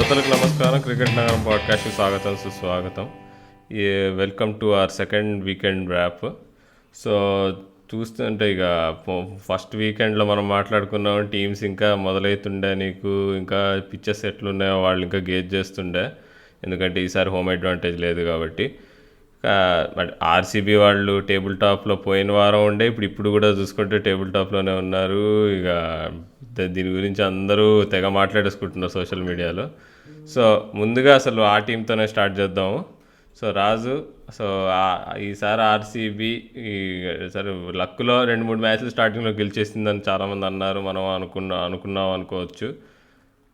శ్రోతలకు నమస్కారం. క్రికెట్ నగరం పాడ్కాస్ట్కి స్వాగతం, సుస్వాగతం. Welcome to our second weekend wrap. So చూస్తుంటే ఇక ఫస్ట్ వీకెండ్లో మనం మాట్లాడుకున్నాం, టీమ్స్ ఇంకా మొదలవుతుండే, నీకు ఇంకా పిచ్చెస్ ఎట్లున్నాయో వాళ్ళు ఇంకా గేజ్ చేస్తుండే, ఎందుకంటే ఈసారి హోమ్ అడ్వాంటేజ్ లేదు కాబట్టి. ఆర్సీబీ వాళ్ళు టేబుల్ టాప్లో పోయిన వారం ఉండే, ఇప్పుడు కూడా చూసుకుంటే టేబుల్ టాప్లోనే ఉన్నారు. ఇక దీని గురించి అందరూ తెగ మాట్లాడేసుకుంటున్నారు సోషల్ మీడియాలో. సో ముందుగా అసలు ఆ టీంతోనే స్టార్ట్ చేద్దాము. సో రాజు, సో ఈసారి ఆర్సీబీ సరే లక్లో 2-3 మ్యాచ్లు స్టార్టింగ్లో గెలిచేసిందని చాలామంది అన్నారు, మనం అనుకున్నాం అనుకోవచ్చు.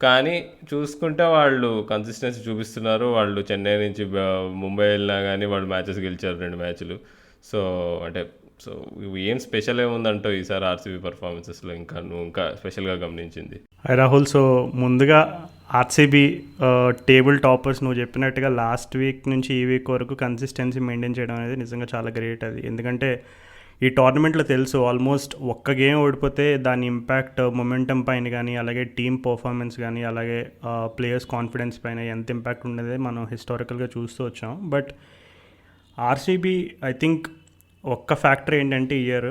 కానీ చూసుకుంటే వాళ్ళు కన్సిస్టెన్సీ చూపిస్తున్నారు. వాళ్ళు చెన్నై నుంచి ముంబై వెళ్ళినా కానీ వాళ్ళు మ్యాచెస్ గెలిచారు 2 మ్యాచ్లు. సో అంటే సో ఏం స్పెషల్ ఏముందంటో ఈసారి ఆర్సీబీ పర్ఫార్మెన్సెస్లో నువ్వు ఇంకా స్పెషల్గా గమనించింది? హాయ్ రాహుల్. సో ముందుగా ఆర్సీబీ టేబుల్ టాపర్స్, నువ్వు చెప్పినట్టుగా లాస్ట్ వీక్ నుంచి ఈ వీక్ వరకు కన్సిస్టెన్సీ మెయింటైన్ చేయడం అనేది నిజంగా చాలా గ్రేట్. అది ఎందుకంటే ఈ టోర్నమెంట్లో తెలుసు, ఆల్మోస్ట్ ఒక్క గేమ్ ఓడిపోతే దాని ఇంపాక్ట్ మొమెంటం పైన కానీ, అలాగే టీమ్ పర్ఫార్మెన్స్ కానీ, అలాగే ప్లేయర్స్ కాన్ఫిడెన్స్ పైన ఎంత ఇంపాక్ట్ ఉండేది మనం హిస్టారికల్గా చూస్తూ వచ్చాం. బట్ ఆర్సీబీ ఐ థింక్ ఒక్క ఫ్యాక్టర్ ఏంటంటే year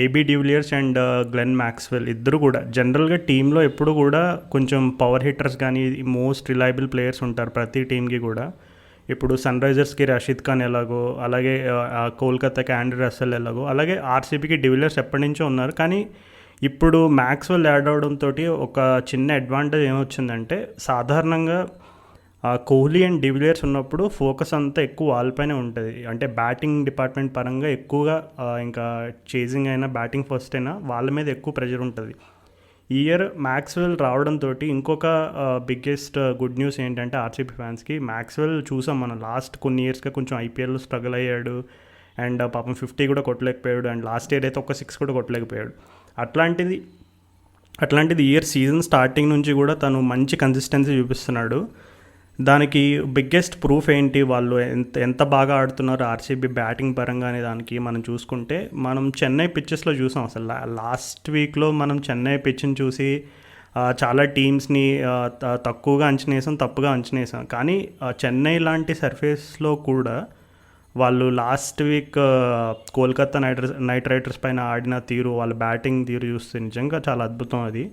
AB de Villiers and Glenn Maxwell ఇద్దరు కూడా జనరల్గా టీంలో ఎప్పుడు కూడా కొంచెం పవర్ హిట్టర్స్ కానీ మోస్ట్ రిలయబుల్ ప్లేయర్స్ ఉంటారు ప్రతి టీంకి కూడా. ఇప్పుడు సన్ రైజర్స్కి రషీద్ ఖాన్ ఎలాగో, అలాగే కోల్కతాకి ఆండ్రీ రస్సెల్ ఎలాగో, అలాగే ఆర్సీబీకి డివిలియర్స్ ఎప్పటి నుంచో ఉన్నారు. కానీ ఇప్పుడు మ్యాక్స్వెల్ యాడ్ అవడంతో ఒక చిన్న అడ్వాంటేజ్ ఏమొచ్చిందంటే, సాధారణంగా కోహ్లీ అండ్ డివిలియర్స్ ఉన్నప్పుడు ఫోకస్ అంతా ఎక్కువ వాళ్ళపైనే ఉంటుంది. అంటే బ్యాటింగ్ డిపార్ట్మెంట్ పరంగా ఎక్కువగా ఇంకా చేజింగ్ అయినా బ్యాటింగ్ ఫస్ట్ అయినా వాళ్ళ మీద ఎక్కువ ప్రెషర్ ఉంటుంది. ఈ ఇయర్ మ్యాక్స్వెల్ రావడంతో ఇంకొక బిగ్గెస్ట్ గుడ్ న్యూస్ ఏంటంటే ఆర్సీబీ ఫ్యాన్స్కి, మ్యాక్స్వెల్ చూసాం మనం లాస్ట్ కొన్ని ఇయర్స్గా కొంచెం ఐపీఎల్లో స్ట్రగుల్ అయ్యాడు అండ్ పాపం 50 కూడా కొట్టలేకపోయాడు, అండ్ లాస్ట్ ఇయర్ అయితే ఒక 6 కూడా కొట్టలేకపోయాడు. అట్లాంటిది ఇయర్ సీజన్ స్టార్టింగ్ నుంచి కూడా తను మంచి కన్సిస్టెన్సీ చూపిస్తున్నాడు. దానికి బిగ్గెస్ట్ ప్రూఫ్ ఏంటి, వాళ్ళు ఎంత బాగా ఆడుతున్నారు ఆర్సీబీ బ్యాటింగ్ పరంగా అనే దానికి మనం చూసుకుంటే, మనం చెన్నై పిచ్చెస్లో చూసాం. అసలు లాస్ట్ వీక్లో మనం చెన్నై పిచ్ని చూసి చాలా టీమ్స్ని తక్కువగా అంచనేసాం, తప్పుగా అంచనేసాం. కానీ చెన్నై లాంటి సర్ఫేస్లో కూడా వాళ్ళు last week Kolkata night riders పైన ఆడిన తీరు, వాళ్ళ బ్యాటింగ్ తీరు చూస్తే నిజంగా చాలా అద్భుతం అది.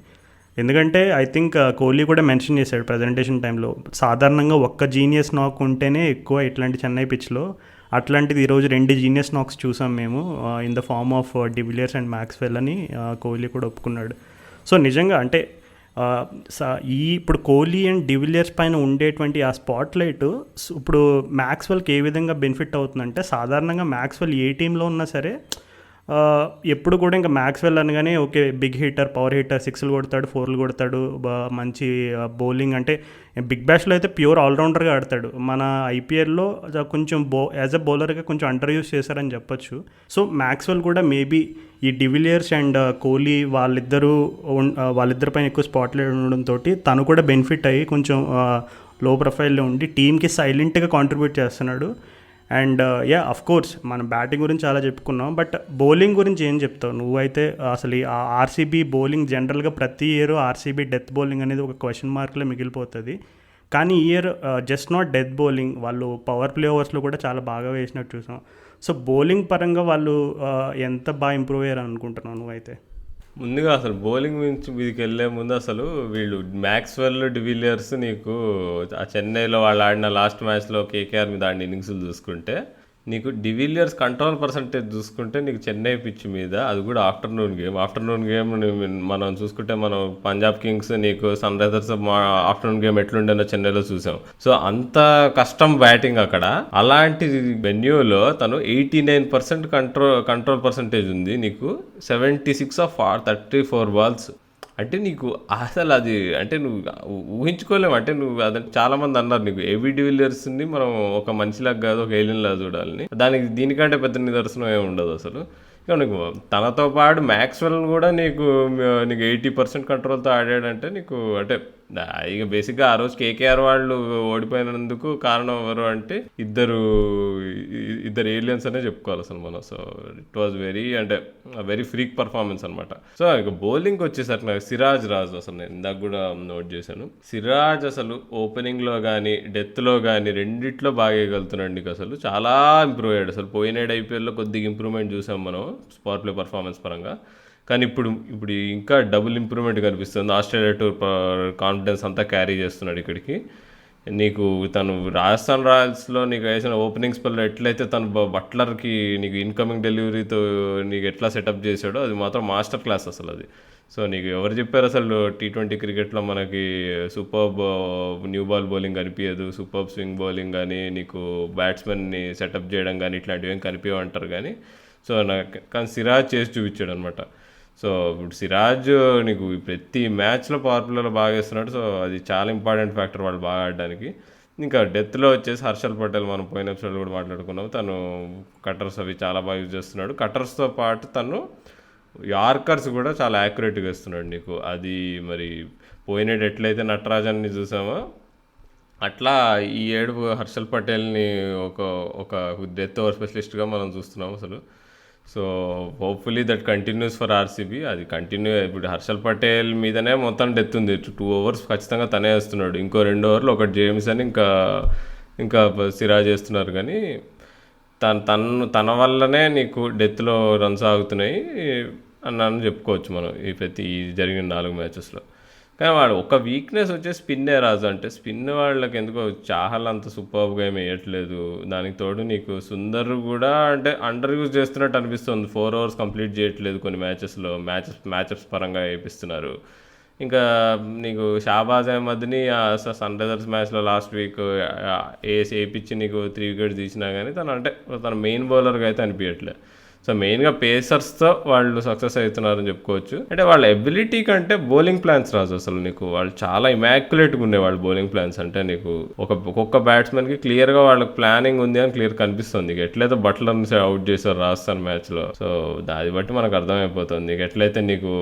ఎందుకంటే ఐ థింక్ కోహ్లీ కూడా మెన్షన్ చేశాడు ప్రజెంటేషన్ టైంలో, సాధారణంగా ఒక్క జీనియస్ నాక్ ఉంటేనే ఎక్కువ ఇట్లాంటి చెన్నై పిచ్లో, అట్లాంటిది ఈరోజు 2 జీనియస్ నాక్స్ చూసాం మేము in the form of de Villiers and Maxwell అని కోహ్లీ కూడా ఒప్పుకున్నాడు. సో నిజంగా అంటే ఇప్పుడు కోహ్లీ అండ్ డివిలియర్స్ పైన ఉండేటువంటి ఆ స్పాట్ లైట్ ఇప్పుడు మ్యాక్స్వెల్కి ఏ విధంగా బెనిఫిట్ అవుతుందంటే, సాధారణంగా మ్యాక్స్వెల్ ఏ టీంలో ఉన్నా సరే ఎప్పుడు కూడా ఇంకా మ్యాక్స్వెల్ అనగానే okay big hitter, power hitter, 6లు కొడతాడు, 4లు కొడతాడు, మంచి బౌలింగ్, అంటే బిగ్ బ్యాష్లో అయితే ప్యూర్ ఆల్రౌండర్గా ఆడతాడు. మన ఐపీఎల్లో కొంచెం యాజ్ అ బౌలర్గా కొంచెం అండర్ యూస్ చేశారని చెప్పొచ్చు. సో మ్యాక్స్వెల్ కూడా మేబీ ఈ డివిలియర్స్ అండ్ కోహ్లీ వాళ్ళిద్దరి పైన ఎక్కువ స్పాట్లైట్ ఉండడంతో తను కూడా బెనిఫిట్ అయ్యి కొంచెం లో ప్రొఫైల్లో ఉండి టీంకి సైలెంట్గా కాంట్రిబ్యూట్ చేస్తున్నాడు. అండ్ అఫ్ కోర్స్ మనం బ్యాటింగ్ గురించి చాలా చెప్పుకున్నాం, బట్ బౌలింగ్ గురించి ఏం చెప్తావు నువ్వైతే? అసలు ఈ ఆర్సీబీ బౌలింగ్ జనరల్గా ప్రతి ఇయర్ ఆర్సీబీ డెత్ బౌలింగ్ అనేది ఒక క్వశ్చన్ మార్క్లో మిగిలిపోతుంది. కానీ ఈ year just not death bowling, వాళ్ళు పవర్ ప్లే ఓవర్స్లో కూడా చాలా బాగా వేసినట్టు చూసాం. సో బౌలింగ్ పరంగా వాళ్ళు ఎంత బాగా ఇంప్రూవ్ అయ్యారు అనుకుంటున్నావు నువ్వైతే? ముందుగా అసలు బౌలింగ్ నుంచి మీదకి వెళ్ళే ముందు అసలు వీళ్ళు మ్యాక్స్వెల్, డివిలియర్స్ నీకు ఆ చెన్నైలో వాళ్ళు ఆడిన లాస్ట్ మ్యాచ్లో కేకేఆర్ మీద ఆడిన ఇన్నింగ్స్లు చూసుకుంటే, నీకు డివిలియర్స్ కంట్రోల్ పర్సంటేజ్ చూసుకుంటే నీకు చెన్నై పిచ్ మీద, అది కూడా ఆఫ్టర్నూన్ గేమ్ మనం చూసుకుంటే, మనం పంజాబ్ కింగ్స్, నీకు సన్ రైజర్స్ ఆఫ్టర్నూన్ గేమ్ ఎట్లుండేనో చెన్నైలో చూసాం. సో అంత కష్టం బ్యాటింగ్ అక్కడ. అలాంటి వెన్యూలో తను 89% కంట్రోల్ పర్సంటేజ్ ఉంది, నీకు 76 ఆఫ్ 34 బాల్స్. అంటే నీకు అసలు అది అంటే నువ్వు ఊహించుకోలేము. అంటే నువ్వు అదంటే చాలా మంది అన్నారు నీకు ఏబీ డివిలియర్స్ని మనం ఒక మనిషిలాగా కాదు ఒక ఏలియన్లా చూడాలని. దీనికంటే పెద్ద నిదర్శనం ఏమి ఉండదు అసలు. ఇక నీకు తనతో పాటు మ్యాక్స్వెల్ కూడా నీకు 80% కంట్రోల్తో ఆడాడంటే నీకు అంటే ఇక బేసిక్గా ఆ రోజు కేకేఆర్ వాళ్ళు ఓడిపోయినందుకు కారణం ఎవరు అంటే ఇద్దరు ఏలియన్స్ అనే చెప్పుకోవాలి అసలు మనం. సో ఇట్ వాజ్ అంటే వెరీ ఫ్రీక్ పర్ఫార్మెన్స్ అనమాట. సో ఇక బౌలింగ్ వచ్చేసరికి నాకు సిరాజ్ రాజు అసలు నేను ఇందాక కూడా నోట్ చేశాను. సిరాజ్ అసలు ఓపెనింగ్లో కానీ డెత్లో కానీ రెండిట్లో బాగా వేయగలుగుతున్నాడు. నీకు అసలు చాలా ఇంప్రూవ్ అయ్యాడు. అసలు పోయినాడు ఐపీఎల్లో కొద్దిగా ఇంప్రూవ్మెంట్ చూసాం మనం పవర్ ప్లే పర్ఫార్మెన్స్ పరంగా. కానీ ఇప్పుడు ఇంకా డబుల్ ఇంప్రూవ్మెంట్ కనిపిస్తుంది. ఆస్ట్రేలియా టూర్ కాన్ఫిడెన్స్ అంతా క్యారీ చేస్తున్నాడు ఇక్కడికి. నీకు తను రాజస్థాన్ రాయల్స్లో నీకు వేసిన ఓపెనింగ్ స్పెల్లో ఎట్లయితే తను బట్లర్కి నీకు ఇన్కమింగ్ డెలివరీతో నీకు ఎట్లా సెటప్ చేశాడో అది మాత్రం మాస్టర్ క్లాస్ అసలు అది. సో నీకు ఎవరు చెప్పారు అసలు T20 క్రికెట్లో మనకి సూపర్బ్ న్యూ బాల్ బౌలింగ్ కనిపించదు, సూపర్బ్ స్వింగ్ బౌలింగ్ కానీ నీకు బ్యాట్స్మెన్ని సెటప్ చేయడం కానీ ఇట్లాంటివి ఏం కనిపించమంటారు. కానీ సో కానీ సిరాజ్ చేసి చూపించాడు అనమాట. సో ఇప్పుడు సిరాజ్ నీకు ప్రతి మ్యాచ్లో పవర్ ప్లేలో బాగా వేస్తున్నాడు. సో అది చాలా ఇంపార్టెంట్ ఫ్యాక్టర్ వాళ్ళు బాగా ఆడడానికి. ఇంకా డెత్లో వచ్చేసి హర్షల్ పటేల్ మనం పోయిన ఎపిసోడ్ కూడా మాట్లాడుకున్నాము. తను కటర్స్ అవి చాలా బాగా యూజ్ చేస్తున్నాడు. కటర్స్తో పాటు తను యార్కర్స్ కూడా చాలా యాక్యురేట్గా వేస్తున్నాడు నీకు. అది మరి పోయినట్టు ఎట్లయితే నటరాజన్ని చూసామో అట్లా ఈ ఏడు హర్షల్ పటేల్ని ఒక డెత్ ఓవర్ స్పెషలిస్ట్గా మనం చూస్తున్నాం అసలు. So hopefully that continuous for RCB. అది కంటిన్యూ ఇప్పుడు హర్షల్ పటేల్ మీదనే మొత్తం డెత్ ఉంది. 2 overs ఖచ్చితంగా తనే వేస్తున్నాడు. ఇంకో 2 overs ఒకటి జేమ్స్ అని ఇంకా సిరాజ్ చేస్తున్నారు. కానీ తన వల్లనే నీకు డెత్లో రన్స్ ఆగుతున్నాయి అని చెప్పుకోవచ్చు మనం ఈ జరిగిన 4 మ్యాచెస్లో. కానీ వాడు ఒక వీక్నెస్ వచ్చే స్పిన్నే రాజు. అంటే స్పిన్ వాళ్ళకి ఎందుకో చాహల్ అంత సూపర్గా ఏమి వేయట్లేదు. దానికి తోడు నీకు సుందర్ కూడా అంటే అండర్ యూజ్ చేస్తున్నట్టు అనిపిస్తుంది. 4 overs కంప్లీట్ చేయట్లేదు కొన్ని మ్యాచెస్ పరంగా వేయిస్తున్నారు. నీకు షాబాజ్ అహ్మద్ని సన్ రైజర్స్ మ్యాచ్లో లాస్ట్ వీక్ వేయించి నీకు 3 wickets తీసినా కానీ తన మెయిన్ బౌలర్గా అయితే అనిపించట్లేదు. సో మెయిన్గా పేసర్స్తో వాళ్ళు సక్సెస్ అవుతున్నారని చెప్పుకోవచ్చు. అంటే వాళ్ళ ఎబిలిటీ కంటే బౌలింగ్ ప్లాన్స్ రాజు అసలు నీకు వాళ్ళు చాలా ఇమాక్యులేట్గా ఉన్నాయి. వాళ్ళ బౌలింగ్ ప్లాన్స్ అంటే నీకు ఒక్కొక్క బ్యాట్స్మెన్కి క్లియర్గా వాళ్ళకి ప్లానింగ్ ఉంది అని క్లియర్ కనిపిస్తుంది. ఎట్లయితే బట్లర్ని అవుట్ చేశారు రాజస్థాన్ మ్యాచ్లో. సో దాన్ని బట్టి మనకు అర్థమైపోతుంది. ఎట్లయితే నీకు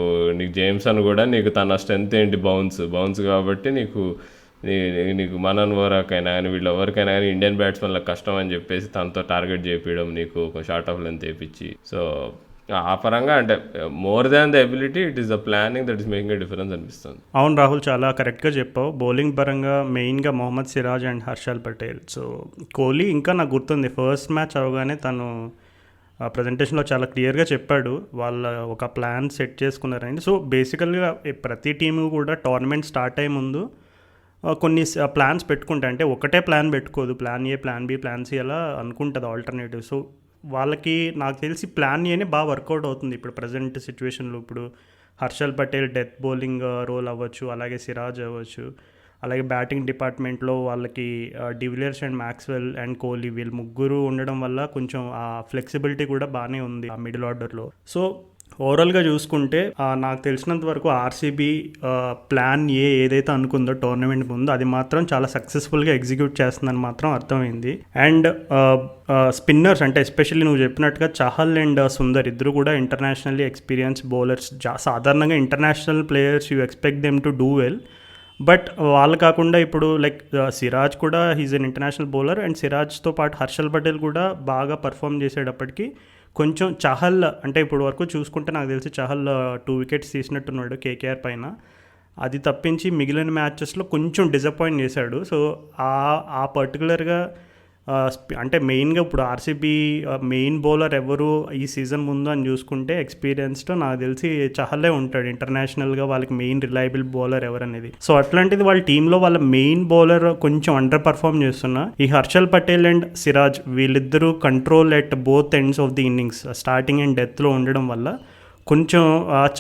జేమ్సన్ కూడా నీకు తన స్ట్రెంత్ ఏంటి బౌన్స్ కాబట్టి నీకు మనన్ వరకైనా కానీ వీళ్ళెవరికైనా కానీ ఇండియన్ బ్యాట్స్మెన్లకు కష్టం అని చెప్పేసి తనతో టార్గెట్ చేయించడం నీకు ఒక షార్ట్ ఆఫ్ లెంత్ వేయించి. సో ఆ పరంగా అంటే more than the ability it is the planning that is making a difference అనిపిస్తుంది. అవును రాహుల్, చాలా కరెక్ట్గా చెప్పావు. బౌలింగ్ పరంగా మెయిన్గా మొహమ్మద్ సిరాజ్ అండ్ హర్షల్ పటేల్. సో కోహ్లీ ఇంకా నాకు గుర్తుంది ఫస్ట్ మ్యాచ్ అవగానే తను ప్రజెంటేషన్లో చాలా క్లియర్గా చెప్పాడు వాళ్ళ ఒక ప్లాన్ సెట్ చేసుకున్నారని. సో బేసికల్గా ప్రతి టీము కూడా టోర్నమెంట్ స్టార్ట్ అయ్యే ముందు కొన్ని ప్లాన్స్ పెట్టుకుంటాయి. అంటే ఒకటే plan పెట్టుకోదు. Plan A, plan B, plan C అలా అనుకుంటుంది ఆల్టర్నేటివ్. సో వాళ్ళకి నాకు తెలిసి ప్లాన్ ఏనే బాగా వర్కౌట్ అవుతుంది ఇప్పుడు ప్రజెంట్ సిచ్యువేషన్లో. ఇప్పుడు Harshal Patel death bowling role అవ్వచ్చు, అలాగే సిరాజ్ అవ్వచ్చు, అలాగే బ్యాటింగ్ డిపార్ట్మెంట్లో వాళ్ళకి de Villiers and Maxwell and Kohli వీళ్ళు ముగ్గురు ఉండడం వల్ల కొంచెం ఆ ఫ్లెక్సిబిలిటీ కూడా బాగానే ఉంది ఆ మిడిల్ ఆర్డర్లో. సో ఓవరాల్గా చూసుకుంటే నాకు తెలిసినంత వరకు ఆర్సీబీ ప్లాన్ ఏదైతే అనుకుందో టోర్నమెంట్ ముందు అది మాత్రం చాలా సక్సెస్ఫుల్గా ఎగ్జిక్యూట్ చేస్తుందని మాత్రం అర్థమైంది. అండ్ స్పిన్నర్స్ అంటే ఎస్పెషల్లీ నువ్వు చెప్పినట్టుగా చహల్ అండ్ సుందర్ ఇద్దరు కూడా ఇంటర్నేషనల్లీ ఎక్స్పీరియన్స్ బౌలర్స్. సాధారణంగా international players you expect them to do well. But వాళ్ళు కాకుండా ఇప్పుడు లైక్ సిరాజ్ కూడా he's an international bowler and సిరాజ్తో పాటు హర్షల్ పటేల్ కూడా బాగా పర్ఫామ్ చేసేటప్పటికి కొంచెం చహల్ అంటే ఇప్పుడు వరకు చూసుకుంటే నాకు తెలిసి చహల్ 2 wickets తీసినట్టున్నాడు కేకేఆర్ పైన. అది తప్పించి మిగిలిన మ్యాచెస్లో కొంచెం డిసప్పాయింట్ చేశాడు. సో ఆ పర్టికులర్గా అంటే మెయిన్గా ఇప్పుడు ఆర్సీబీ మెయిన్ బౌలర్ ఎవరు ఈ సీజన్ ముందు అని చూసుకుంటే ఎక్స్పీరియన్స్తో నాకు తెలిసి చహలే ఉంటాడు ఇంటర్నేషనల్గా వాళ్ళకి మెయిన్ రిలయబుల్ బౌలర్ ఎవరనేది. సో అట్లాంటిది వాళ్ళ టీంలో వాళ్ళ మెయిన్ బౌలర్ కొంచెం అండర్ పర్ఫామ్ చేస్తున్నా ఈ హర్షల్ పటేల్ అండ్ సిరాజ్ వీళ్ళిద్దరూ control at both ends of the innings starting and డెత్లో ఉండడం వల్ల కొంచెం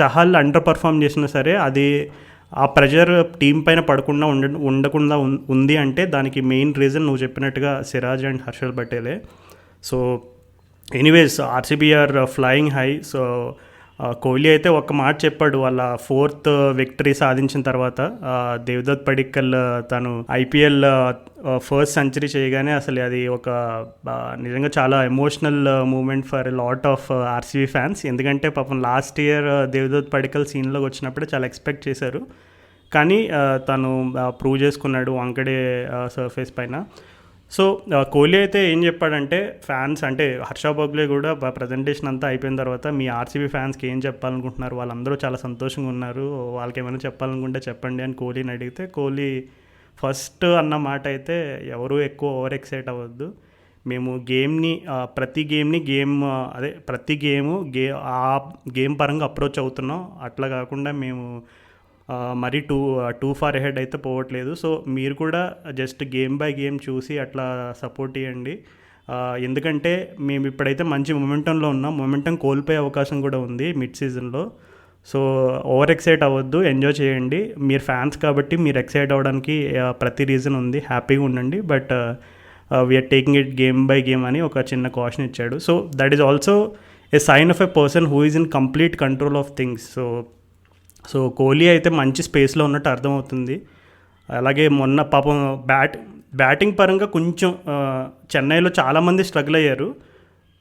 చహల్ అండర్ పర్ఫామ్ చేసినా సరే అది ఆ ప్రెషర్ టీం పైన పడకుండా ఉండకుండా ఉంది అంటే దానికి మెయిన్ రీజన్ నువ్వు చెప్పినట్టుగా సిరాజ్ అండ్ హర్షల్ పటేలే. So anyways RCB are flying high. So Kohli అయితే ఒక మాట చెప్పాడు వాళ్ళ 4th విక్టరీ సాధించిన తర్వాత. దేవదత్ పడిక్కల్ తను ఐపీఎల్ ఫస్ట్ సెంచరీ చేయగానే అసలు అది ఒక నిజంగా చాలా emotional moment for lot of RCB fans. ఎందుకంటే పాపం లాస్ట్ ఇయర్ దేవదత్ పడిక్కల్ సీన్లోకి వచ్చినప్పుడే చాలా ఎక్స్పెక్ట్ చేశారు. కానీ తను ప్రూవ్ చేసుకున్నాడు వాంకడే సర్ఫేస్ పైన. సో కోహ్లీ అయితే ఏం చెప్పాడంటే ఫ్యాన్స్ అంటే హర్ష భోగ్లే కూడా ప్రజెంటేషన్ అంతా అయిపోయిన తర్వాత మీ ఆర్సీబీ ఫ్యాన్స్కి ఏం చెప్పాలనుకుంటున్నారు, వాళ్ళందరూ చాలా సంతోషంగా ఉన్నారు, వాళ్ళకి ఏమైనా చెప్పాలనుకుంటే చెప్పండి అని కోహ్లీని అడిగితే కోహ్లీ ఫస్ట్ అన్న మాట అయితే ఎవరు ఎక్కువ ఓవర్ ఎక్సైట్ అవ్వద్దు, మేము గేమ్ని ప్రతి గేము ఆ గేమ్ పరంగా అప్రోచ్ అవుతున్నాం, అట్లా కాకుండా మేము మరీ టూ ఫార్ హెడ్ అయితే పోవట్లేదు. సో మీరు కూడా జస్ట్ గేమ్ బై గేమ్ చూసి అట్లా సపోర్ట్ ఇవ్వండి, ఎందుకంటే మేము ఇప్పుడైతే మంచి మొమెంటంలో ఉన్నాం, మొమెంటం కోల్పోయే అవకాశం కూడా ఉంది మిడ్ సీజన్లో. సో ఓవర్ ఎక్సైట్ అవ్వద్దు, ఎంజాయ్ చేయండి, మీరు ఫ్యాన్స్ కాబట్టి మీరు ఎక్సైట్ అవ్వడానికి ప్రతి రీజన్ ఉంది, హ్యాపీగా ఉండండి, but we're taking it game by game అని ఒక చిన్న కాషన్ ఇచ్చాడు. So that is also a sign of a person who is in complete control of things. So Kohli అయితే మంచి స్పేస్లో ఉన్నట్టు అర్థమవుతుంది. అలాగే మొన్న పాపం బ్యాటింగ్ పరంగా కొంచెం చెన్నైలో చాలామంది స్ట్రగుల్ అయ్యారు,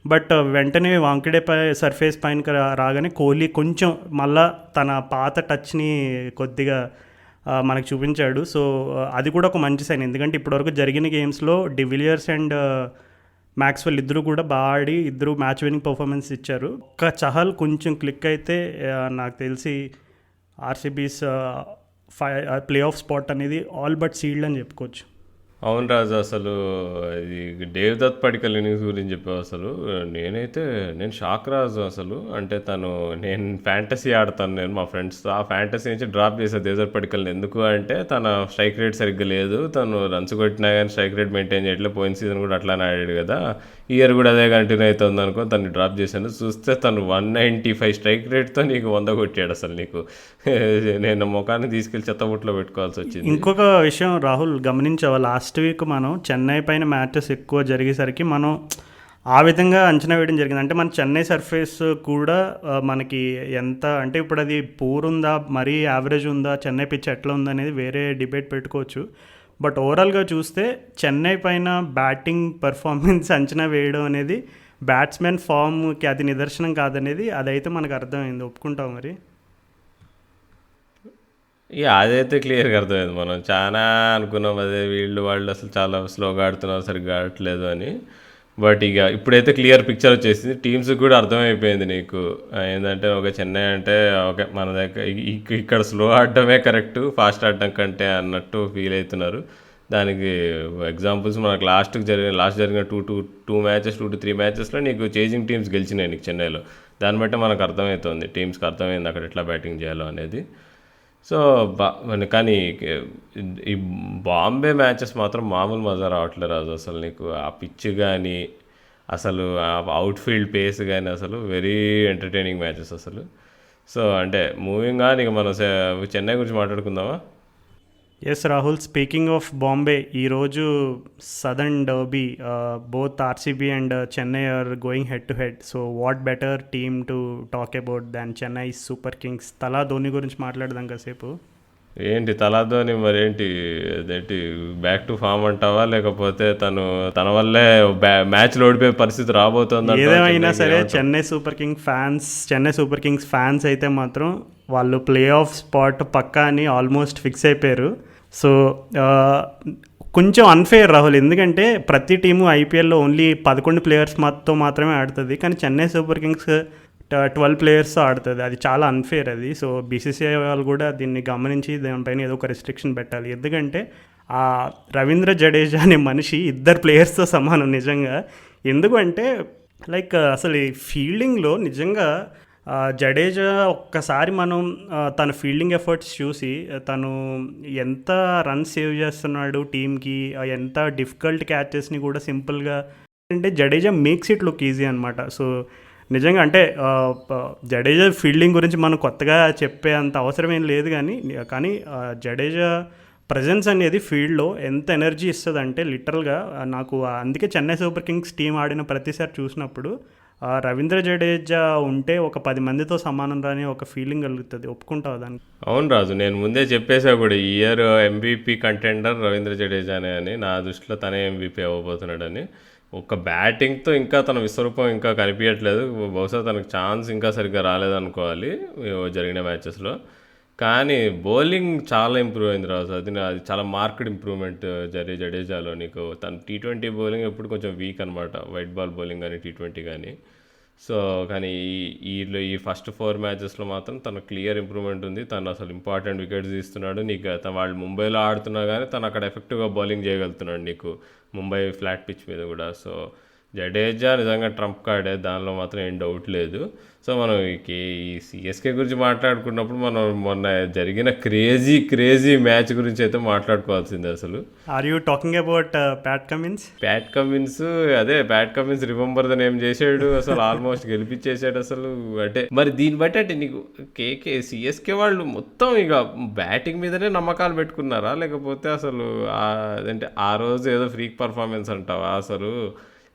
బట్ వెంటనే వాంకడే సర్ఫేస్ పైన రాగానే కోహ్లీ కొంచెం మళ్ళా తన పాత టచ్ని కొద్దిగా మనకు చూపించాడు. సో అది కూడా ఒక మంచి సైన్, ఎందుకంటే ఇప్పటివరకు జరిగిన గేమ్స్లో డివిలియర్స్ అండ్ మ్యాక్స్వెల్ ఇద్దరు కూడా బాగా ఆడి ఇద్దరు మ్యాచ్ విన్నింగ్ పర్ఫార్మెన్స్ ఇచ్చారు. ఒక్క చహల్ కొంచెం క్లిక్ అయితే నాకు తెలిసి ఆర్సీబీస్ ప్లే ఆఫ్ స్పాట్ అనేది ఆల్ బట్ సీల్డ్ అని చెప్పుకోవచ్చు. అవును రాజు, అసలు ఇది దేవదత్ పడికల్ ఇన్నింగ్స్ గురించి చెప్పావు. అసలు నేను షాక్ రాజు. అసలు అంటే నేను ఫ్యాంటసీ ఆడతాను నేను మా ఫ్రెండ్స్తో, ఆ ఫ్యాంటసీ నుంచి డ్రాప్ చేశాను దేవదత్ పడికల్ని. ఎందుకు అంటే తన స్ట్రైక్ రేట్ సరిగ్గా లేదు, తను రన్స్ కొట్టినా కానీ స్ట్రైక్ రేట్ మెయింటైన్ చేయట్లేదు, పోయిన సీజన్ కూడా అట్లానే ఆడాడు కదా, ఇయర్ కూడా అదే కంటిన్యూ అవుతుంది అనుకో తను డ్రాప్ చేశాను. చూస్తే తను 195 స్ట్రైక్ రేట్తో నీకు 100 కొట్టాడు. అసలు నీకు నేను ముఖాన్ని తీసుకెళ్ళి చెత్తబుట్లో పెట్టుకోవాల్సి వచ్చింది. ఇంకొక విషయం రాహుల్ గమనించావా, లాస్ట్ వీక్ మనం చెన్నై పైన మ్యాచెస్ ఎక్కువ జరిగేసరికి మనం ఆ విధంగా అంచనా వేయడం జరిగింది. అంటే మన చెన్నై సర్ఫేస్ కూడా మనకి ఎంత అంటే ఇప్పుడు అది పూర్ ఉందా మరీ యావరేజ్ ఉందా, చెన్నై పిచ్ ఎట్లా ఉందనేది వేరే డిబేట్ పెట్టుకోవచ్చు, బట్ ఓవరాల్గా చూస్తే చెన్నై పైన బ్యాటింగ్ పర్ఫార్మెన్స్ అంచనా వేయడం అనేది బ్యాట్స్మెన్ ఫామ్కి అది నిదర్శనం కాదనేది అదైతే మనకు అర్థమైంది, ఒప్పుకుంటాం మరి. ఇక అదైతే క్లియర్గా అర్థమైంది. మనం చాలా అనుకున్నాం అదే వాళ్ళు అసలు చాలా స్లోగా ఆడుతున్నారు, సరిగ్గా ఆడట్లేదు అని. బట్ ఇక ఇప్పుడైతే క్లియర్ పిక్చర్ వచ్చేసింది, టీమ్స్కి కూడా అర్థమైపోయింది నీకు ఏంటంటే ఒక చెన్నై అంటే ఓకే మన దగ్గర ఇక్కడ స్లో ఆడటమే కరెక్ట్ ఫాస్ట్ ఆడటం కంటే అన్నట్టు ఫీల్ అవుతున్నారు. దానికి ఎగ్జాంపుల్స్ మనకు లాస్ట్ జరిగిన టూ మ్యాచెస్ 2 to 3 మ్యాచెస్లో నీకు చేజింగ్ టీమ్స్ గెలిచినాయి నీకు చెన్నైలో. దాన్ని బట్టి మనకు అర్థమవుతుంది టీమ్స్కి అర్థమైంది అక్కడ ఎట్లా బ్యాటింగ్ చేయాలో అనేది. సో కానీ ఈ బాంబే మ్యాచెస్ మాత్రం మామూలు మజా రావట్లేదు రాజు. అసలు నీకు ఆ పిచ్ కానీ అసలు ఆ అవుట్ఫీల్డ్ పేస్ కానీ అసలు వెరీ ఎంటర్టైనింగ్ మ్యాచెస్ అసలు. సో అంటే మూవింగ్ ఆన్ ఇక మనం చెన్నై గురించి మాట్లాడుకుందామా? Yes Rahul, speaking of Bombay, ఈరోజు southern derby both RCB and Chennai are going head to head. So what better team to talk about than Chennai super kings. Thala Dhoni గురించి మాట్లాడదాం కాసేపు. ఏంటి తలా ధోని అదేంటి బ్యాక్ టు ఫామ్ అంటావా, లేకపోతే తన వల్లే మ్యాచ్లో ఓడిపోయే పరిస్థితి రాబోతుంది? ఏదేమైనా సరే చెన్నై సూపర్ కింగ్స్ ఫ్యాన్స్ అయితే మాత్రం వాళ్ళు ప్లే ఆఫ్ స్పాట్ పక్కా అని ఆల్మోస్ట్ ఫిక్స్ అయిపోయారు. సో కొంచెం అన్ఫేర్ రాహుల్, ఎందుకంటే ప్రతి టీము ఐపీఎల్లో ఓన్లీ 11 ప్లేయర్స్తో మాత్రమే ఆడుతుంది, కానీ చెన్నై సూపర్ కింగ్స్ 12 ప్లేయర్స్తో ఆడుతుంది. అది చాలా అన్ఫేర్ అది. సో బీసీసీఐ వాళ్ళు కూడా దీన్ని గమనించి దానిపైన ఏదో ఒక రెస్ట్రిక్షన్ పెట్టాలి, ఎందుకంటే ఆ రవీంద్ర జడేజా అనే మనిషి 2 ప్లేయర్స్తో సమానం నిజంగా. ఎందుకంటే లైక్ అసలు ఈ ఫీల్డింగ్లో నిజంగా జడేజా ఒక్కసారి మనం తన ఫీల్డింగ్ ఎఫర్ట్స్ చూసి తను ఎంత రన్ సేవ్ చేస్తున్నాడు టీంకి, ఎంత డిఫికల్ట్ క్యాచెస్ని కూడా సింపుల్గా, అంటే Jadeja makes it look easy అనమాట. సో నిజంగా అంటే జడేజా ఫీల్డింగ్ గురించి మనం కొత్తగా చెప్పే అంత అవసరం ఏం లేదు, కానీ జడేజా ప్రజెన్స్ అనేది ఫీల్డ్లో ఎంత ఎనర్జీ ఇస్తుంది అంటే లిటరల్గా నాకు అందుకే చెన్నై సూపర్ కింగ్స్ టీం ఆడిన ప్రతిసారి చూసినప్పుడు రవీంద్ర జడేజా ఉంటే ఒక 10 మందితో సమానం రాని ఒక ఫీలింగ్ కలుగుతుంది, ఒప్పుకుంటావు దానికి? అవును రాజు, నేను ముందే చెప్పేసా కూడా ఈ ఇయర్ MVP కంటెండర్ రవీంద్ర జడేజానే అని. నా దృష్టిలో తనే MVP అవ్వబోతున్నాడని. ఒక బ్యాటింగ్తో ఇంకా తన విశ్వరూపం ఇంకా కనిపించట్లేదు, బహుశా తనకు ఛాన్స్ ఇంకా సరిగ్గా రాలేదనుకోవాలి జరిగిన మ్యాచెస్లో. కానీ బౌలింగ్ చాలా ఇంప్రూవ్ అయింది రాజు. అది చాలా మార్క్డ్ ఇంప్రూవ్మెంట్ జడేజాలో. నీకు తను టీ20 బౌలింగ్ ఎప్పుడు కొంచెం వీక్ అనమాట, వైట్ బాల్ బౌలింగ్ కానీ టీ20 కానీ. సో కానీ ఈ ఫస్ట్ 4 మ్యాచెస్లో మాత్రం తన క్లియర్ ఇంప్రూవ్మెంట్ ఉంది. తను అసలు ఇంపార్టెంట్ వికెట్స్ తీస్తున్నాడు నీకు. వాళ్ళు ముంబైలో ఆడుతున్నా కానీ తను అక్కడ ఎఫెక్టివ్గా బౌలింగ్ చేయగలుగుతున్నాడు నీకు, ముంబై ఫ్లాట్ పిచ్ మీద కూడా. సో జడేజా నిజంగా ట్రంప్ కార్డే, దానిలో మాత్రం ఏం డౌట్ లేదు. సో మనం ఈ సిఎస్కే గురించి మాట్లాడుకున్నప్పుడు మనం మొన్న జరిగిన క్రేజీ మ్యాచ్ గురించి అయితే మాట్లాడుకోవాల్సిందే అసలు. Are you talking about Pat Cummins? అదే Pat Cummins remember the name చేసాడు అసలు, ఆల్మోస్ట్ గెలిపించేసాడు అసలు. అంటే మరి దీన్ని బట్టి అంటే నీకు సిఎస్కే వాళ్ళు మొత్తం ఇక బ్యాటింగ్ మీదనే నమ్మకాలు పెట్టుకున్నారా, లేకపోతే అసలు అదంటే ఆ రోజు ఏదో ఫ్రీక్ పర్ఫార్మెన్స్ అంటావా అసలు?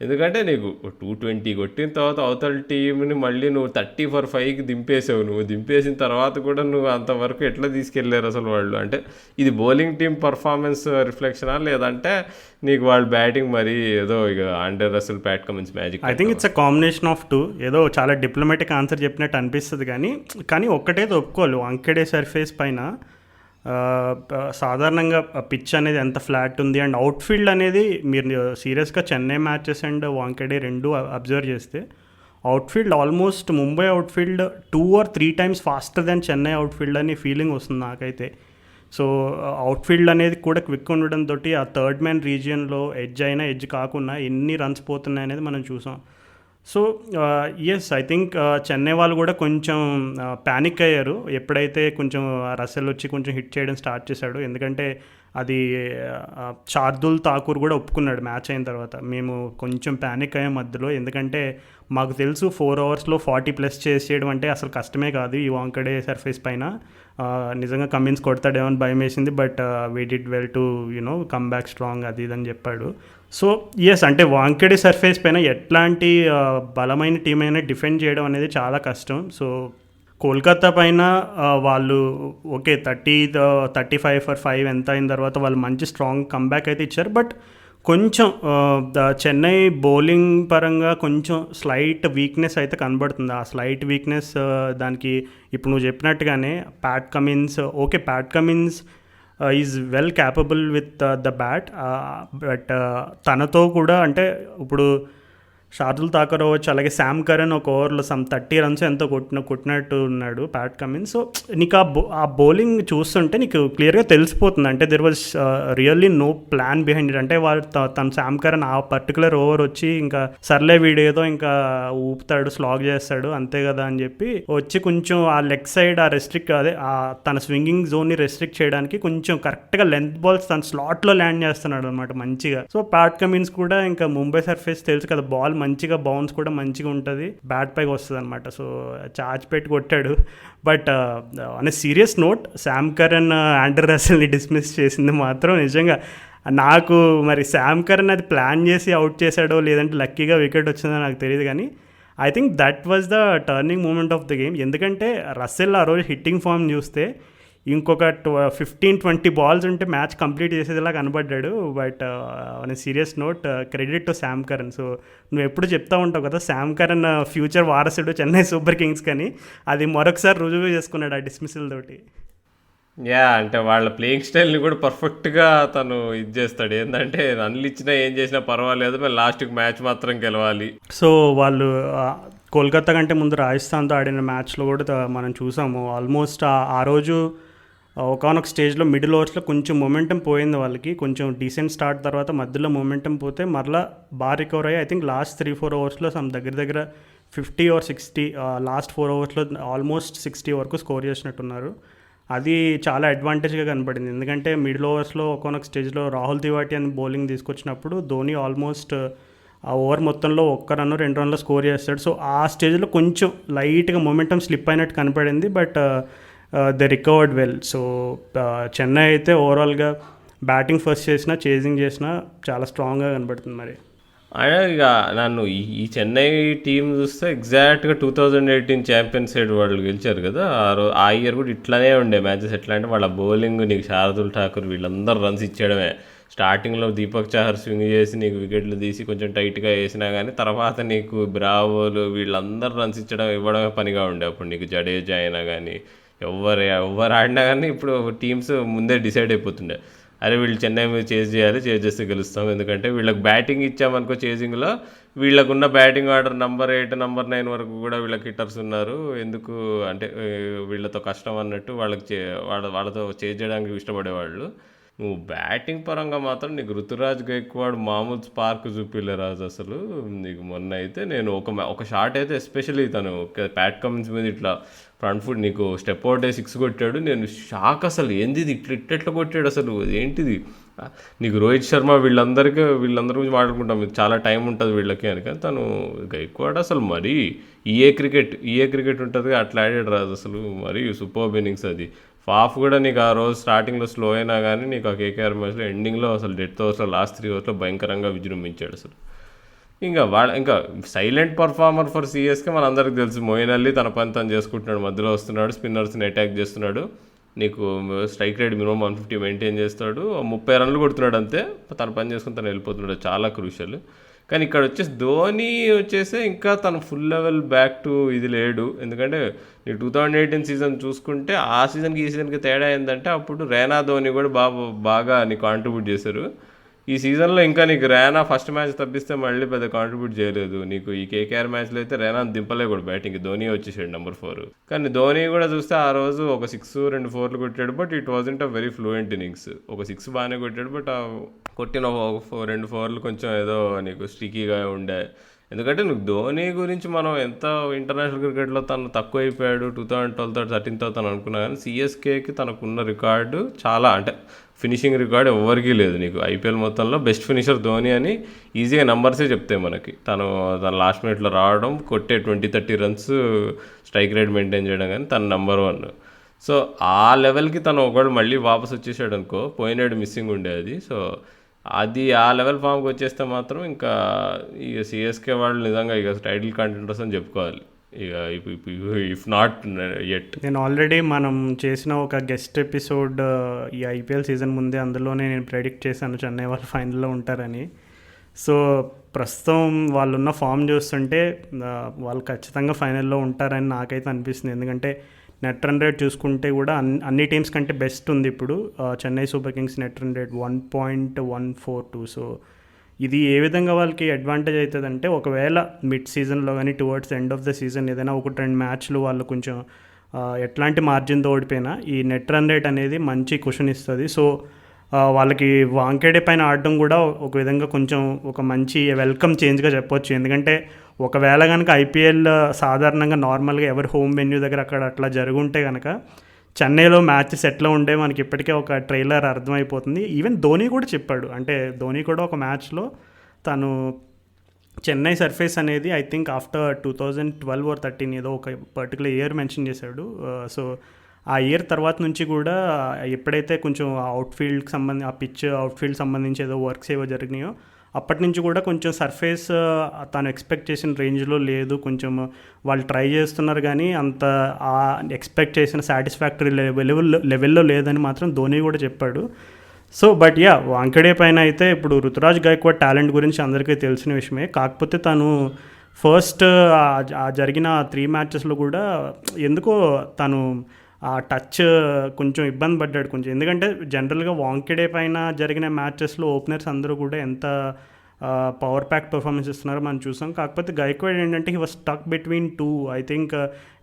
ఎందుకంటే నీకు 220 కొట్టిన తర్వాత అవతల టీంని మళ్ళీ నువ్వు 30 for 5కి దింపేసావు. నువ్వు దింపేసిన తర్వాత కూడా నువ్వు అంతవరకు ఎట్లా తీసుకెళ్ళారు అసలు వాళ్ళు? అంటే ఇది బౌలింగ్ టీం పర్ఫార్మెన్స్ రిఫ్లెక్షనా, లేదంటే నీకు వాళ్ళు బ్యాటింగ్ మరి ఏదో ఇక Andre Russell, Pat Cummins magic? I think it's a combination of two. ఏదో చాలా డిప్లొమాటిక్ ఆన్సర్ చెప్పినట్టు అనిపిస్తుంది కానీ ఒక్కటేదో ఒప్పుకోవాలి, వాంకెడే సర్ఫేస్ పైన సాధారణంగా పిచ్ అనేది ఎంత ఫ్లాట్ ఉంది. అండ్ అవుట్ఫీల్డ్ అనేది మీరు సీరియస్గా చెన్నై మ్యాచెస్ అండ్ వాంకెడే రెండు అబ్జర్వ్ చేస్తే outfield almost Mumbai outfield 2 or 3 times faster than Chennai outfield అని ఫీలింగ్ వస్తుంది నాకైతే. సో అవుట్ఫీల్డ్ అనేది కూడా క్విక్ ఉండడంతో ఆ థర్డ్ మ్యాన్ రీజియన్లో ఎడ్జ్ అయినా ఎడ్జ్ కాకుండా ఎన్ని రన్స్ పోతున్నాయి అనేది మనం చూసాం. So yes, I think Chennai వాళ్ళు కూడా కొంచెం ప్యానిక్ అయ్యారు ఎప్పుడైతే కొంచెం రసెల్ వచ్చి కొంచెం హిట్ చేయడం స్టార్ట్ చేశాడు. ఎందుకంటే అది శార్దుల్ ఠాకూర్ కూడా ఒప్పుకున్నాడు మ్యాచ్ అయిన తర్వాత, మేము కొంచెం ప్యానిక్ అయ్యే మధ్యలో, ఎందుకంటే మాకు తెలుసు 4 ఓవర్స్లో 40+ చేసేయడం అంటే అసలు కష్టమే కాదు ఈ వాంకడే సర్ఫేస్ పైన. నిజంగా కమిన్స్ కొడతాడేమో అని భయం వేసింది, but we did well to come back strong అది ఇదని చెప్పాడు. సో ఎస్, అంటే వాంకెడే సర్ఫేస్ పైన ఎట్లాంటి బలమైన టీం అయినా డిఫెండ్ చేయడం అనేది చాలా కష్టం. సో కోల్కతా పైన వాళ్ళు ఓకే 35 for 5 ఎంత అయిన తర్వాత వాళ్ళు మంచి స్ట్రాంగ్ కమ్బ్యాక్ అయితే ఇచ్చారు. బట్ కొంచెం చెన్నై బౌలింగ్ పరంగా కొంచెం స్లైట్ వీక్నెస్ అయితే కనబడుతుంది. ఆ స్లైట్ వీక్నెస్ దానికి ఇప్పుడు నువ్వు చెప్పినట్టుగానే Pat Cummins is well capable with the bat, but తనతో కూడా అంటే ఇప్పుడు శార్దుల్ ఠాకూర్ అవ్వచ్చు, అలాగే శామ్ కరన్ ఒక ఓవర్లో 30 runs ఎంతో కొట్టినట్టు ఉన్నాడు ప్యాట్ కమిన్స్. సో నీకు ఆ బౌలింగ్ చూస్తుంటే నీకు క్లియర్గా తెలిసిపోతుంది, అంటే there was really no plan behind it. అంటే వాళ్ళు తన శామ్ కరన్ ఆ పర్టికులర్ ఓవర్ వచ్చి ఇంకా సర్లే వీడేదో ఇంకా ఊపుతాడు, స్లాగ్ చేస్తాడు అంతే కదా అని చెప్పి వచ్చి కొంచెం ఆ లెగ్ సైడ్ తన స్వింగింగ్ జోన్ని రెస్ట్రిక్ట్ చేయడానికి కొంచెం కరెక్ట్గా లెంత్ బాల్స్ తన స్లాట్లో ల్యాండ్ చేస్తున్నాడు అనమాట మంచిగా. సో ప్యాట్ కమిన్స్ కూడా ఇంకా ముంబై సర్ఫేస్ తెలుసు కదా, బాల్ మంచిగా బౌన్స్ కూడా మంచిగా ఉంటుంది, బ్యాట్ పైకి వస్తుంది అనమాట. సో చార్జ్ పెట్టి కొట్టాడు. But on a serious note, Sam Curran Andre రసెల్ని డిస్మిస్ చేసింది మాత్రం నిజంగా నాకు మరి శామ్ కరన్ అది ప్లాన్ చేసి అవుట్ చేశాడో లేదంటే లక్కీగా వికెట్ వచ్చిందో నాకు తెలియదు, కానీ I think that was the turning moment of the game. ఎందుకంటే రసెల్ ఆ రోజు హిట్టింగ్ ఫామ్ చూస్తే ఇంకొక 15-20 balls ఉంటే మ్యాచ్ కంప్లీట్ చేసేదిలా కనబడ్డాడు. But on serious note, credit to Sam Curran. So నువ్వు ఎప్పుడు చెప్తా ఉంటావు కదా శామ్ కరన్ ఫ్యూచర్ వారసుడు చెన్నై సూపర్ కింగ్స్ కానీ, అది మరొకసారి రుజువు చేసుకున్నాడు ఆ డిస్మిసల్ తోటి. అంటే వాళ్ళ ప్లేయింగ్ స్టైల్ని కూడా పర్ఫెక్ట్గా తను ఇది చేస్తాడు. ఏంటంటే రన్లు ఇచ్చినా ఏం చేసినా పర్వాలేదు, మరి లాస్ట్కి మ్యాచ్ మాత్రం గెలవాలి. సో వాళ్ళు కోల్కతా కంటే ముందు రాజస్థాన్తో ఆడిన మ్యాచ్లో కూడా మనం చూసాము. ఆల్మోస్ట్ ఆ రోజు ఒకనొక స్టేజ్లో మిడిల్ ఓవర్స్లో కొంచెం మొమెంటం పోయింది వాళ్ళకి, కొంచెం డీసెంట్ స్టార్ట్ తర్వాత మధ్యలో మొమెంటం పోతే మరలా బాగా రికవర్ అయ్యి ఐ థింక్ లాస్ట్ 3-4 ఓవర్స్లో దగ్గర 50 or 60, లాస్ట్ 4 ఓవర్స్లో ఆల్మోస్ట్ 60 వరకు స్కోర్ చేసినట్టున్నారు. అది చాలా అడ్వాంటేజ్గా కనపడింది, ఎందుకంటే మిడిల్ ఓవర్స్లో ఒకనొక స్టేజ్లో రాహుల్ తివాటి అని బౌలింగ్ తీసుకొచ్చినప్పుడు ధోని ఆల్మోస్ట్ ఆ ఓవర్ మొత్తంలో 1 run 2 runs స్కోర్ చేస్తాడు. సో ఆ స్టేజ్లో కొంచెం లైట్గా మొమెంటం స్లిప్ అయినట్టు కనపడింది, but they recovered well. So Chennai అయితే ఓవరాల్గా బ్యాటింగ్ ఫస్ట్ చేసినా చేజింగ్ చేసినా చాలా స్ట్రాంగ్గా కనబడుతుంది. మరి అయినా ఇక నన్ను ఈ చెన్నై టీం చూస్తే ఎగ్జాక్ట్గా 2018 ఛాంపియన్స్ సైడ్ వాళ్ళు గెలిచారు కదా, ఆ ఇయర్ కూడా ఇట్లానే ఉండే మ్యాచెస్. ఎట్లా అంటే వాళ్ళ బౌలింగ్ నీకు శార్దుల్ ఠాకూర్ వీళ్ళందరూ రన్స్ ఇచ్చేయడమే. స్టార్టింగ్లో దీపక్ చహర్ స్వింగ్ చేసి నీకు వికెట్లు తీసి కొంచెం టైట్గా వేసినా కానీ తర్వాత నీకు బ్రావోలు వీళ్ళందరూ రన్స్ ఇవ్వడమే పనిగా ఉండే. అప్పుడు నీకు జడేజా అయినా కానీ ఎవరు ఆడినా కానీ ఇప్పుడు టీమ్స్ ముందే డిసైడ్ అయిపోతుండే, అరే వీళ్ళు చెన్నై మీద చేజ్ చేయాలి, చేజ్ చేస్తే గెలుస్తాం. ఎందుకంటే వీళ్ళకి బ్యాటింగ్ ఇచ్చామనుకో చేజింగ్లో, వీళ్ళకున్న బ్యాటింగ్ ఆర్డర్ నంబర్ 8 నంబర్ 9 వరకు కూడా వీళ్ళకి హిట్టర్స్ ఉన్నారు, ఎందుకు అంటే వీళ్ళతో కష్టం అన్నట్టు వాళ్ళకి వాళ్ళతో చేజ్ చేయడానికి ఇష్టపడేవాళ్ళు. నువ్వు బ్యాటింగ్ పరంగా మాత్రం నీకు రుతురాజ్ గైక్వాడ్ మామూలు స్పార్క్ చూపిలే రాజు అసలు. నీకు మొన్న అయితే నేను ఒక షాట్ అయితే ఎస్పెషల్లీ తను ప్యాట్ కమిన్స్ మీద ఇట్లా ఫ్రంట్ ఫుట్ నీకు స్టెప్ అవుట్ 6 కొట్టాడు. నేను షాక్ అసలు, ఏంది ఇది ఇట్లా కొట్టాడు అసలు, ఏంటిది. నీకు రోహిత్ శర్మ వీళ్ళందరి గురించి మాట్లాడుకుంటాం, మీకు చాలా టైం ఉంటుంది వీళ్ళకి అని, కానీ తను గైక్వాడ్ అసలు మరీ ఈఏ క్రికెట్ ఉంటుంది అట్లా ఆడాడు రాజు అసలు. మరీ సూపర్ ఇన్నింగ్స్ అది. ఫాఫ్ కూడా నీకు ఆ రోజు స్టార్టింగ్లో స్లో అయినా కానీ నీకు ఆ కేకేఆర్ మ్యాచ్లో ఎండింగ్లో అసలు డెత్ ఓవర్స్లో లాస్ట్ 3 ఓవర్స్లో భయంకరంగా విజృంభించాడు అసలు. ఇంకా సైలెంట్ పర్ఫార్మర్ ఫర్ సిఎస్కే మన అందరికి తెలుసు, మోయిన్ అలీ తన పని తను చేసుకుంటున్నాడు, మధ్యలో వస్తున్నాడు, స్పిన్నర్స్ని అటాక్ చేస్తున్నాడు, నీకు స్ట్రైక్ రేట్ మినిమం 150 మెయింటైన్ చేస్తాడు, 30 రన్లు కొడుతున్నాడు అంతే, తన పని చేసుకుని తను వెళ్ళిపోతున్నాడు, చాలా క్రూషియల్. కానీ ఇక్కడ ధోని వచ్చేసి ఇంకా తను ఫుల్ లెవెల్ బ్యాక్ టు ఇది లేడు. ఎందుకంటే నీకు 2018 సీజన్ చూసుకుంటే ఆ సీజన్కి ఈ సీజన్కి తేడా ఏంటంటే అప్పుడు రైనా ధోని కూడా బాగా నీకు కాంట్రిబ్యూట్ చేశారు. ఈ సీజన్లో ఇంకా నీకు రైనా ఫస్ట్ మ్యాచ్ తప్పిస్తే మళ్ళీ పెద్ద కాంట్రిబ్యూట్ చేయలేదు. నీకు ఈ కేకేఆర్ మ్యాచ్లో అయితే రైనా దింపలే కూడా బ్యాటింగ్, ధోని వచ్చేసాడు నెంబర్ 4. కానీ ధోని కూడా చూస్తే ఆ రోజు ఒక 6 2 4 కొట్టాడు, but it wasn't a very fluent innings. ఒక 6 బాగానే కొట్టాడు, బట్ కొట్టిన 2 4 కొంచెం ఏదో నీకు స్టికీగా ఉండే. ఎందుకంటే నువ్వు ధోని గురించి మనం ఎంత ఇంటర్నేషనల్ క్రికెట్లో తను తక్కువ అయిపోయాడు 2012 13తో తను అనుకున్నా, కానీ సిఎస్కేకి తనకున్న రికార్డు చాలా, అంటే ఫినిషింగ్ రికార్డ్ ఎవరికీ లేదు. నీకు ఐపీఎల్ మొత్తంలో బెస్ట్ ఫినిషర్ ధోని అని ఈజీగా నంబర్సే చెప్తాయి మనకి. తన లాస్ట్ మినిట్లో రావడం, కొట్టే 20-30 రన్స్ స్ట్రైక్ రేట్ మెయింటైన్ చేయడం, కానీ తను నెంబర్ 1. సో ఆ లెవెల్కి తను ఒకవేళ మళ్ళీ వాపస్ వచ్చేసాడు అనుకో, పోయినాడు మిస్సింగ్ ఉండేది. సో అది ఆ లెవెల్ ఫామ్కి వచ్చేస్తే మాత్రం ఇంకా ఇక సిఎస్కే వాళ్ళు నిజంగా ఇక టైటిల్ కంటెండర్స్ అని చెప్పుకోవాలి. ఇక ఇఫ్ నాట్ ఎట్. నేను ఆల్రెడీ మనం చేసిన ఒక గెస్ట్ ఎపిసోడ్ ఈ ఐపీఎల్ సీజన్ ముందే, అందులోనే నేను ప్రెడిక్ట్ చేశాను చెన్నై వాళ్ళు ఫైనల్లో ఉంటారని. సో ప్రస్తుతం వాళ్ళున్న ఫామ్ చూస్తుంటే వాళ్ళు ఖచ్చితంగా ఫైనల్లో ఉంటారని నాకైతే అనిపిస్తుంది. ఎందుకంటే నెట్ రన్ రేట్ చూసుకుంటే కూడా అన్ని టీమ్స్ కంటే బెస్ట్ ఉంది ఇప్పుడు. Chennai super Kings net run rate 1.142. So ఇది ఏ విధంగా వాళ్ళకి అడ్వాంటేజ్ అవుతుందంటే, ఒకవేళ మిడ్ సీజన్లో కానీ towards end of the season ఏదైనా 1-2 మ్యాచ్లు వాళ్ళు కొంచెం ఎట్లాంటి మార్జిన్తో ఓడిపోయినా ఈ నెట్ రన్ రేట్ అనేది మంచి క్వశ్చన్ ఇస్తుంది. సో వాళ్ళకి వాంకేడే పైన ఆడడం కూడా ఒక విధంగా కొంచెం ఒక మంచి వెల్కమ్ చేంజ్గా చెప్పొచ్చు. ఎందుకంటే ఒకవేళ కనుక ఐపీఎల్ సాధారణంగా నార్మల్గా ఎవరి హోమ్ వెన్యూ దగ్గర అక్కడ అట్లా జరుగుంటే కనుక చెన్నైలో మ్యాచెస్ ఎట్లా ఉండే మనకి ఇప్పటికే ఒక ట్రైలర్ అర్థమైపోతుంది. ఈవెన్ ధోని కూడా చెప్పాడు, అంటే ధోని కూడా ఒక మ్యాచ్లో తను చెన్నై సర్ఫేస్ అనేది ఐ థింక్ ఆఫ్టర్ 2012 or 13 ఏదో ఒక పర్టికులర్ ఇయర్ మెన్షన్ చేశాడు. సో ఆ ఇయర్ తర్వాత నుంచి కూడా ఎప్పుడైతే కొంచెం అవుట్ఫీల్డ్కి సంబంధించి ఆ పిచ్ అవుట్ఫీల్డ్ సంబంధించి ఏదో వర్క్స్ ఏవో జరిగినాయో అప్పటి నుంచి కూడా కొంచెం సర్ఫేస్ తను ఎక్స్పెక్ట్ చేసిన రేంజ్లో లేదు. కొంచెం వాళ్ళు ట్రై చేస్తున్నారు కానీ అంత ఆ ఎక్స్పెక్ట్ చేసిన సాటిస్ఫాక్టరీ లెవెల్లో లేదని మాత్రం ధోని కూడా చెప్పాడు. సో బట్ వాంకడే పైన అయితే ఇప్పుడు రుతురాజ్ గైక్వాడ్ టాలెంట్ గురించి అందరికీ తెలిసిన విషయమే. కాకపోతే తను ఫస్ట్ జరిగిన 3 మ్యాచెస్లో కూడా ఎందుకో తను ఆ టచ్ కొంచెం ఇబ్బంది పడ్డాడు కొంచెం. ఎందుకంటే జనరల్గా వాంకెడే పైన జరిగిన మ్యాచెస్లో ఓపెనర్స్ అందరూ కూడా ఎంత పవర్ ప్యాక్ పర్ఫార్మెన్స్ ఇస్తున్నారో మనం చూసాం. కాకపోతే గైక్వాడ్ ఏంటంటే he was stuck between 2. I think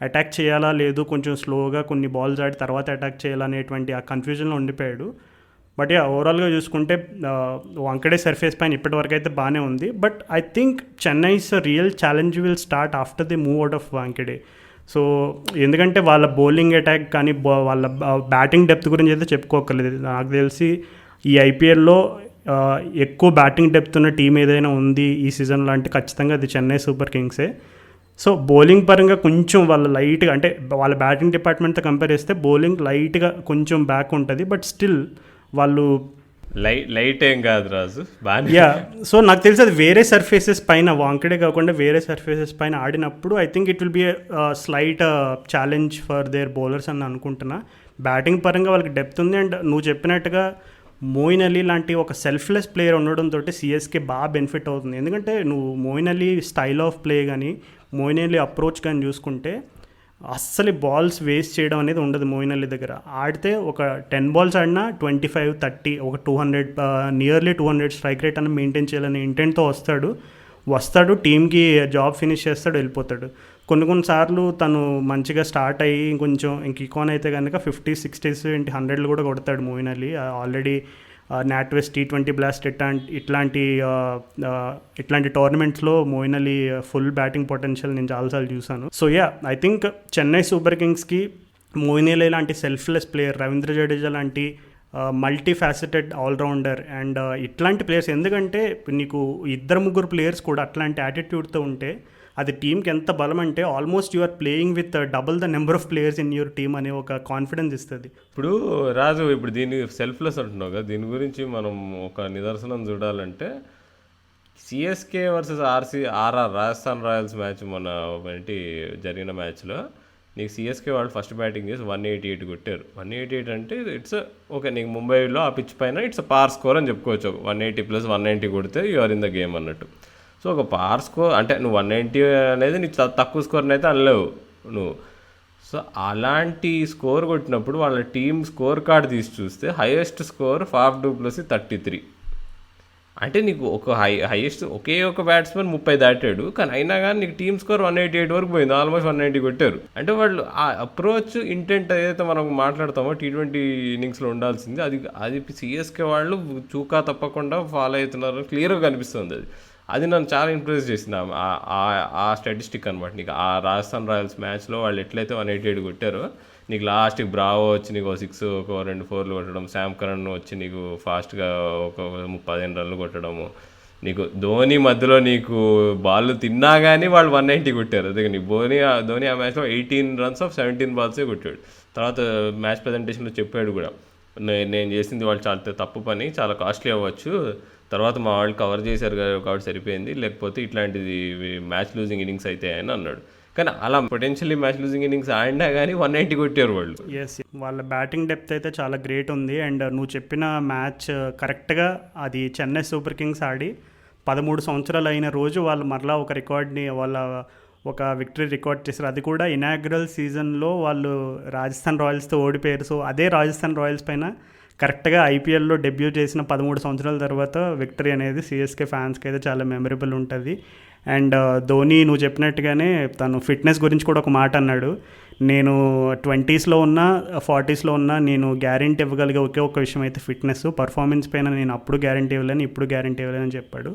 attack చేయాలా లేదు, కొంచెం స్లోగా కొన్ని బాల్స్ ఆడి తర్వాత అటాక్ చేయాలనేటువంటి ఆ కన్ఫ్యూజన్లో ఉండిపోయాడు. బట్ ఓవరాల్గా చూసుకుంటే వాంకడే సర్ఫేస్ పైన ఇప్పటివరకు అయితే బాగానే ఉంది. But I think Chennai's real challenge will start after the move out of Wankhede. So ఎందుకంటే వాళ్ళ బౌలింగ్ అటాక్ కానీ వాళ్ళ బ్యాటింగ్ డెప్త్ గురించి అయితే చెప్పుకోకర్లేదు. నాకు తెలిసి ఈ ఐపీఎల్లో ఎక్కువ బ్యాటింగ్ డెప్త్ ఉన్న టీం ఏదైనా ఉంది ఈ సీజన్లో అంటే ఖచ్చితంగా అది చెన్నై సూపర్ కింగ్సే. సో బౌలింగ్ పరంగా కొంచెం వాళ్ళ లైట్గా, అంటే వాళ్ళ బ్యాటింగ్ డిపార్ట్మెంట్తో కంపేర్ చేస్తే బౌలింగ్ లైట్గా కొంచెం బ్యాక్ ఉంటుంది. బట్ స్టిల్ వాళ్ళు లైట్ ఏం కాదు రాజు బాగా. సో నాకు తెలిసి అది వేరే సర్ఫేసెస్ పైన వాంకడే కాకుండా వేరే సర్ఫేసెస్ పైన ఆడినప్పుడు I think it will be slight challenge for their bowlers అని అనుకుంటున్నా. బ్యాటింగ్ పరంగా వాళ్ళకి డెప్త్ ఉంది. అండ్ నువ్వు చెప్పినట్టుగా మోయిన్ అలీ లాంటి ఒక సెల్ఫ్లెస్ ప్లేయర్ ఉండడంతో సిఎస్కే బాగా బెనిఫిట్ అవుతుంది. ఎందుకంటే నువ్వు Moeen Ali style of play కానీ మోయిన్ అలీ అప్రోచ్ కానీ చూసుకుంటే అస్సలు బాల్స్ వేస్ట్ చేయడం అనేది ఉండదు మోయిన్ అలీ దగ్గర. ఆడితే ఒక 10 బాల్స్ ఆడినా 25, 30, ఒక 200, నియర్లీ 200 స్ట్రైక్ రేట్ అని మెయింటైన్ చేయాలనే ఇంటెంట్తో వస్తాడు టీంకి జాబ్ ఫినిష్ చేస్తాడు, వెళ్ళిపోతాడు. కొన్నిసార్లు తను మంచిగా స్టార్ట్ అయ్యి కొంచెం ఇంక ఇకాన్ అయితే కనుక 50, 60s, 100 కూడా కొడతాడు Moeen Ali. Already NatWest T20 blast ఇట్లాంటి టోర్నమెంట్స్లో Moeen Ali full batting potential నేను చాలాసార్లు చూశాను. So I think Chennai super కింగ్స్కి మోయిన్ అలీ లాంటి సెల్ఫ్లెస్ ప్లేయర్, రవీంద్ర జడేజా లాంటి మల్టీ ఫ్యాసెటెడ్ ఆల్రౌండర్ అండ్ ఇట్లాంటి ప్లేయర్స్, ఎందుకంటే నీకు 2-3 ప్లేయర్స్ కూడా అట్లాంటి యాటిట్యూడ్తో ఉంటే అది టీంకి ఎంత బలం అంటే almost you are playing with double the number of players in your team అనే ఒక కాన్ఫిడెన్స్ ఇస్తుంది. ఇప్పుడు రాజు, ఇప్పుడు దీన్ని సెల్ఫ్లెస్ అంటున్నావు కదా, దీని గురించి మనం ఒక నిదర్శనం చూడాలంటే CSK versus RR Rajasthan Royals match మొన్న జరిగిన మ్యాచ్లో నీకు సిఎస్కే వాళ్ళు ఫస్ట్ బ్యాటింగ్ చేసి 188 కొట్టారు. 188 అంటే ఇట్స్ ఓకే, నీకు ముంబైలో ఆ పిచ్ పైన ఇట్స్ పార్ స్కోర్ అని చెప్పుకోవచ్చు. 180 + 190 కొడితే you are in the game అన్నట్టు. సో ఒక పార్ స్కోర్ అంటే నువ్వు 190 అనేది నీకు తక్కువ స్కోర్ని అయితే అనలేవు నువ్వు. సో అలాంటి స్కోర్ కొట్టినప్పుడు వాళ్ళ టీమ్ స్కోర్ కార్డ్ తీసి చూస్తే highest score Faf do plus 33. అంటే నీకు ఒక హైయెస్ట్ ఒకే ఒక బ్యాట్స్మెన్ 30 దాటాడు, కానీ అయినా కానీ నీకు టీమ్ స్కోర్ 188 వరకు పోయింది, ఆల్మోస్ట్ 190 కొట్టారు. అంటే వాళ్ళు ఆ అప్రోచ్ ఇంటెంట్ ఏదైతే మనం మాట్లాడతామో T20 ఇన్నింగ్స్లో ఉండాల్సింది అది సిఎస్కే వాళ్ళు చూకా తప్పకుండా ఫాలో అవుతున్నారు, క్లియర్గా కనిపిస్తుంది. అది నన్ను చాలా ఇంప్రెస్ చేసింది ఆ స్టాటిస్టిక్ అనమాట. నీకు ఆ రాజస్థాన్ రాయల్స్ మ్యాచ్లో వాళ్ళు ఎట్లయితే 188 కొట్టారో, నీకు లాస్ట్కి బ్రావో వచ్చి నీకు 6, ఒక 2 4 కొట్టడం, శామ్ కరణ్ వచ్చి నీకు ఫాస్ట్గా ఒక 15 రన్లు కొట్టడము, నీకు ధోని మధ్యలో నీకు బాల్ తిన్నా కానీ వాళ్ళు 190 కొట్టారు. అదే నీకు ధోని ఆ మ్యాచ్లో 18 runs of 17 balls కొట్టాడు. తర్వాత మ్యాచ్ ప్రజెంటేషన్లో చెప్పాడు కూడా, నేను చేసింది వాళ్ళు చాలా తప్పు పని, చాలా కాస్ట్లీ అవ్వచ్చు, తర్వాత మా వాళ్ళు కవర్ చేశారు కాబట్టి సరిపోయింది, లేకపోతే ఇట్లాంటిది మ్యాచ్ లూజింగ్ ఇన్నింగ్స్ అయితే అని అన్నాడు. కానీ అలా పొటెన్షియల్లీ మ్యాచ్ లూజింగ్ ఇన్నింగ్స్ ఆడినా కానీ 190 కొట్టారు వాళ్ళు. వాళ్ళ బ్యాటింగ్ డెప్త్ అయితే చాలా గ్రేట్ ఉంది. అండ్ నువ్వు చెప్పిన మ్యాచ్ కరెక్ట్గా అది చెన్నై సూపర్ కింగ్స్ ఆడి 13 సంవత్సరాలు అయిన రోజు వాళ్ళు మరలా ఒక రికార్డ్ని, ఒక విక్టరీ రికార్డ్ చేశారు. అది కూడా ఇనాగ్రల్ సీజన్లో వాళ్ళు రాజస్థాన్ రాయల్స్తో ఓడిపోయారు. సో అదే రాజస్థాన్ రాయల్స్ పైన కరెక్ట్గా ఐపీఎల్లో డెబ్యూ చేసిన 13 సంవత్సరాల తర్వాత విక్టరీ అనేది సిఎస్కే ఫ్యాన్స్కి అయితే చాలా మెమరబుల్ ఉంటుంది. అండ్ ధోని నువ్వు చెప్పినట్టుగానే తను ఫిట్నెస్ గురించి కూడా ఒక మాట అన్నాడు. నేను 20sలో ఉన్నా 40sలో ఉన్నా నేను గ్యారెంటీ ఇవ్వగలిగే ఒకే ఒక విషయం అయితే ఫిట్నెస్, పర్ఫార్మెన్స్ పైన నేను అప్పుడు గ్యారెంటీ ఇవ్వలేను, ఇప్పుడు గ్యారెంటీ ఇవ్వలేని చెప్పాడు.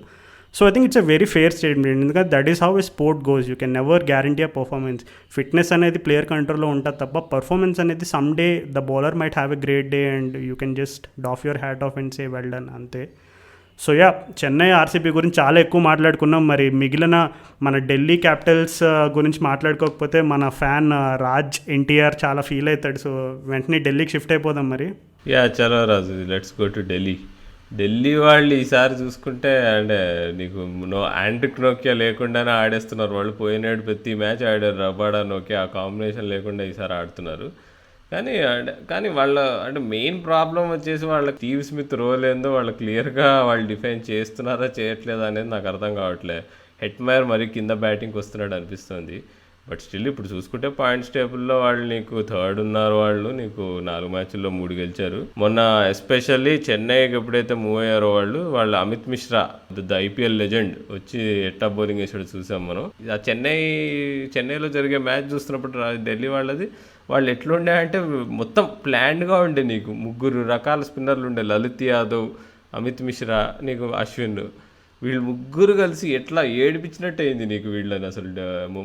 So I think it's a very fair statement, ఎందుకంటే that is how a sport goes. You can never guarantee a performance. Fitness అనేది ప్లేయర్ కంట్రోల్లో ఉంటుంది తప్ప పర్ఫార్మెన్స్ అనేది some day the bowler might have a great day and you can just doff your hat off and say well done, అంతే. So Chennai RCB గురించి చాలా ఎక్కువ మాట్లాడుకున్నాం. మరి మిగిలిన మన ఢిల్లీ క్యాపిటల్స్ గురించి మాట్లాడుకోకపోతే మన ఫ్యాన్ రాజ్ ఎన్టీఆర్ చాలా ఫీల్ అవుతాడు. సో వెంటనే ఢిల్లీకి షిఫ్ట్ అయిపోదాం మరి. చలో రాజు, లెట్స్ గో టు ఢిల్లీ వాళ్ళు ఈసారి చూసుకుంటే అంటే నీకు ఆండ్రిక్ నోకియా లేకుండానే ఆడేస్తున్నారు వాళ్ళు. పోయినాడు ప్రతి మ్యాచ్ ఆడారు, రబాడా నోకియా ఆ కాంబినేషన్ లేకుండా ఈసారి ఆడుతున్నారు. కానీ వాళ్ళ అంటే మెయిన్ ప్రాబ్లం వచ్చేసి వాళ్ళ స్టీవ్ స్మిత్ రోల్ ఏందో వాళ్ళు క్లియర్గా వాళ్ళు డిఫైన్ చేస్తున్నారా చేయట్లేదా అనేది నాకు అర్థం కావట్లే. హెట్మైర్ మరీ కింద బ్యాటింగ్కి వస్తున్నాడు అనిపిస్తుంది. బట్ స్టిల్ ఇప్పుడు చూసుకుంటే పాయింట్స్ టేబుల్లో వాళ్ళు నీకు 3rd ఉన్నారు. వాళ్ళు నీకు 4 మ్యాచ్ల్లో 3 గెలిచారు. మొన్న ఎస్పెషల్లీ చెన్నైకి ఎప్పుడైతే మూవ్ అయ్యారో వాళ్ళ Amit Mishra the IPL legend వచ్చి ఎట్టా బౌలింగ్ వేసాడు చూసాం మనం. ఆ చెన్నైలో జరిగే మ్యాచ్ చూస్తున్నప్పుడు ఢిల్లీ వాళ్ళు ఎట్లుండే అంటే మొత్తం ప్లాన్డ్గా ఉండే. నీకు 3 రకాల స్పిన్నర్లు ఉండే, లలిత్ యాదవ్, అమిత్ మిశ్రా, నీకు అశ్విన్, వీళ్ళు 3 కలిసి ఎట్లా ఏడిపించినట్టు అయింది నీకు వీళ్ళని అసలు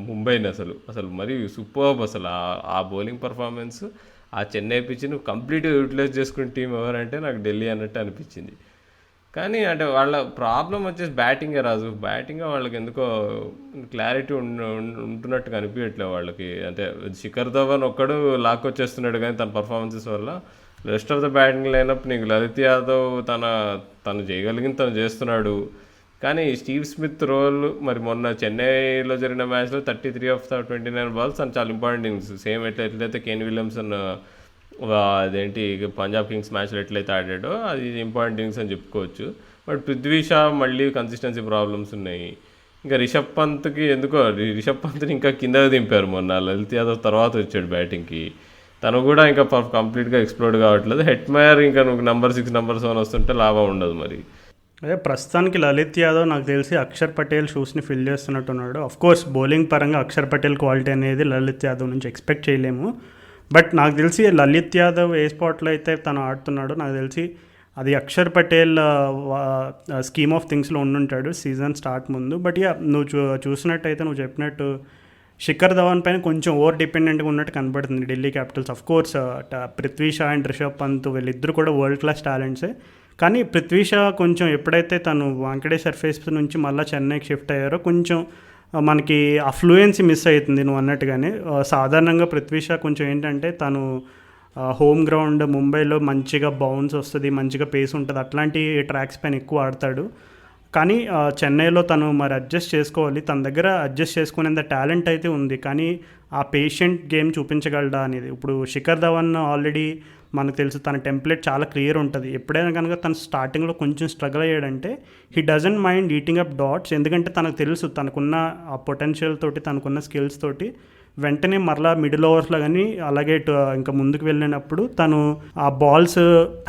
ముంబైని అసలు మరీ సూపర్బ్ అసలు ఆ బౌలింగ్ పర్ఫార్మెన్స్. ఆ చెన్నై పిచ్ని కంప్లీట్గా యూటిలైజ్ చేసుకునే టీం ఎవరంటే నాకు ఢిల్లీ అన్నట్టు అనిపించింది. కానీ అంటే వాళ్ళ ప్రాబ్లం వచ్చేసి బ్యాటింగే రాజు. బ్యాటింగ్ వాళ్ళకి ఎందుకో క్లారిటీ ఉంటున్నట్టుగా అనిపించట్లేదు వాళ్ళకి. అంటే శిఖర్ ధవన్ ఒక్కడు లాక్కొచ్చేస్తున్నాడు కానీ తన పర్ఫార్మెన్సెస్ వల్ల rest of the batting lineup నీకు లలిత్ యాదవ్ తను చేయగలిగింది తను చేస్తున్నాడు. కానీ స్టీవ్ స్మిత్ రోల్ మరి మొన్న చెన్నైలో జరిగిన మ్యాచ్లో 33 of the 29 balls తను చాలా ఇంపార్టెంట్ ఇన్నింగ్స్. సేమ్ ఎట్లయితే కేన్ విలియమ్సన్ పంజాబ్ కింగ్స్ మ్యాచ్లో ఎట్లయితే ఆడాడో అది ఇంపార్టెంట్ ఇన్నింగ్స్ అని చెప్పుకోవచ్చు. బట్ పృథ్వీ షా మళ్ళీ కన్సిస్టెన్సీ ప్రాబ్లమ్స్ ఉన్నాయి. ఇంకా రిషబ్ పంత్కి ఎందుకో రిషబ్ పంత్ని ఇంకా కిందకి దింపారు మొన్న. లలిత్ యాదవ్ తర్వాత వచ్చాడు బ్యాటింగ్కి. తను కూడా ఇంకా కంప్లీట్గా ఎక్స్ప్లోర్డ్ కావట్లేదు. హెట్మయర్ ఇంకా నువ్వు నెంబర్ 6 నెంబర్ 7 వస్తుంటే లాభం ఉండదు మరి. అదే ప్రస్తుతానికి లలిత్ యాదవ్ నాకు తెలిసి అక్షర్ పటేల్ షూస్ని ఫిల్ చేస్తున్నట్టున్నాడు. కోర్స్ బౌలింగ్ పరంగా అక్షర్ పటేల్ క్వాలిటీ అనేది లలిత్ యాదవ్ నుంచి ఎక్స్పెక్ట్ చేయలేము. బట్ నాకు తెలిసి లలిత్ యాదవ్ ఏ స్పాట్లో అయితే తను ఆడుతున్నాడో నాకు తెలిసి అది అక్షర్ పటేల్ స్కీమ్ ఆఫ్ థింగ్స్లో ఉండుంటాడు సీజన్ స్టార్ట్ ముందు. బట్ యా నువ్వు చూసినట్టయితే నువ్వు చెప్పినట్టు శిఖర్ ధవన్ పైన కొంచెం ఓవర్ డిపెండెంట్గా ఉన్నట్టు కనబడుతుంది Delhi Capitals. Of course Prithvi Shaw and Rishabh Pant వీళ్ళిద్దరు కూడా వరల్డ్ క్లాస్ టాలెంట్సే. కానీ పృథ్వీ షా కొంచెం ఎప్పుడైతే తను వాంకడేశ్వర్ ఫేస్ నుంచి మళ్ళీ చెన్నైకి షిఫ్ట్ అయ్యారో కొంచెం మనకి ఆ ఫ్లూయెన్సీ మిస్ అవుతుంది నువ్వు అన్నట్టుగానే. సాధారణంగా పృథ్వీ షా కొంచెం ఏంటంటే తను హోమ్ గ్రౌండ్ ముంబైలో మంచిగా బౌన్స్ వస్తుంది, మంచిగా పేస్ ఉంటుంది, అట్లాంటి ట్రాక్స్ పైన ఎక్కువ ఆడతాడు. కానీ చెన్నైలో తను మరి అడ్జస్ట్ చేసుకోవాలి. తన దగ్గర అడ్జస్ట్ చేసుకునేంత టాలెంట్ అయితే ఉంది, కానీ ఆ పేషెంట్ గేమ్ చూపించగలడా అనేది. ఇప్పుడు శిఖర్ ధవన్ ఆల్రెడీ మనకు తెలుసు తన టెంప్లెట్ చాలా క్లియర్ ఉంటుంది. ఎప్పుడైనా కనుక తను స్టార్టింగ్లో కొంచెం స్ట్రగుల్ అయ్యాడంటే he doesn't mind eating up dots, ఎందుకంటే తనకు తెలుసు తనకున్న ఆ పొటెన్షియల్ తోటి తనకున్న స్కిల్స్ తోటి వెంటనే మరలా మిడిల్ ఓవర్స్లో కానీ అలాగే ఇంకా ముందుకు వెళ్ళినప్పుడు తను ఆ బాల్స్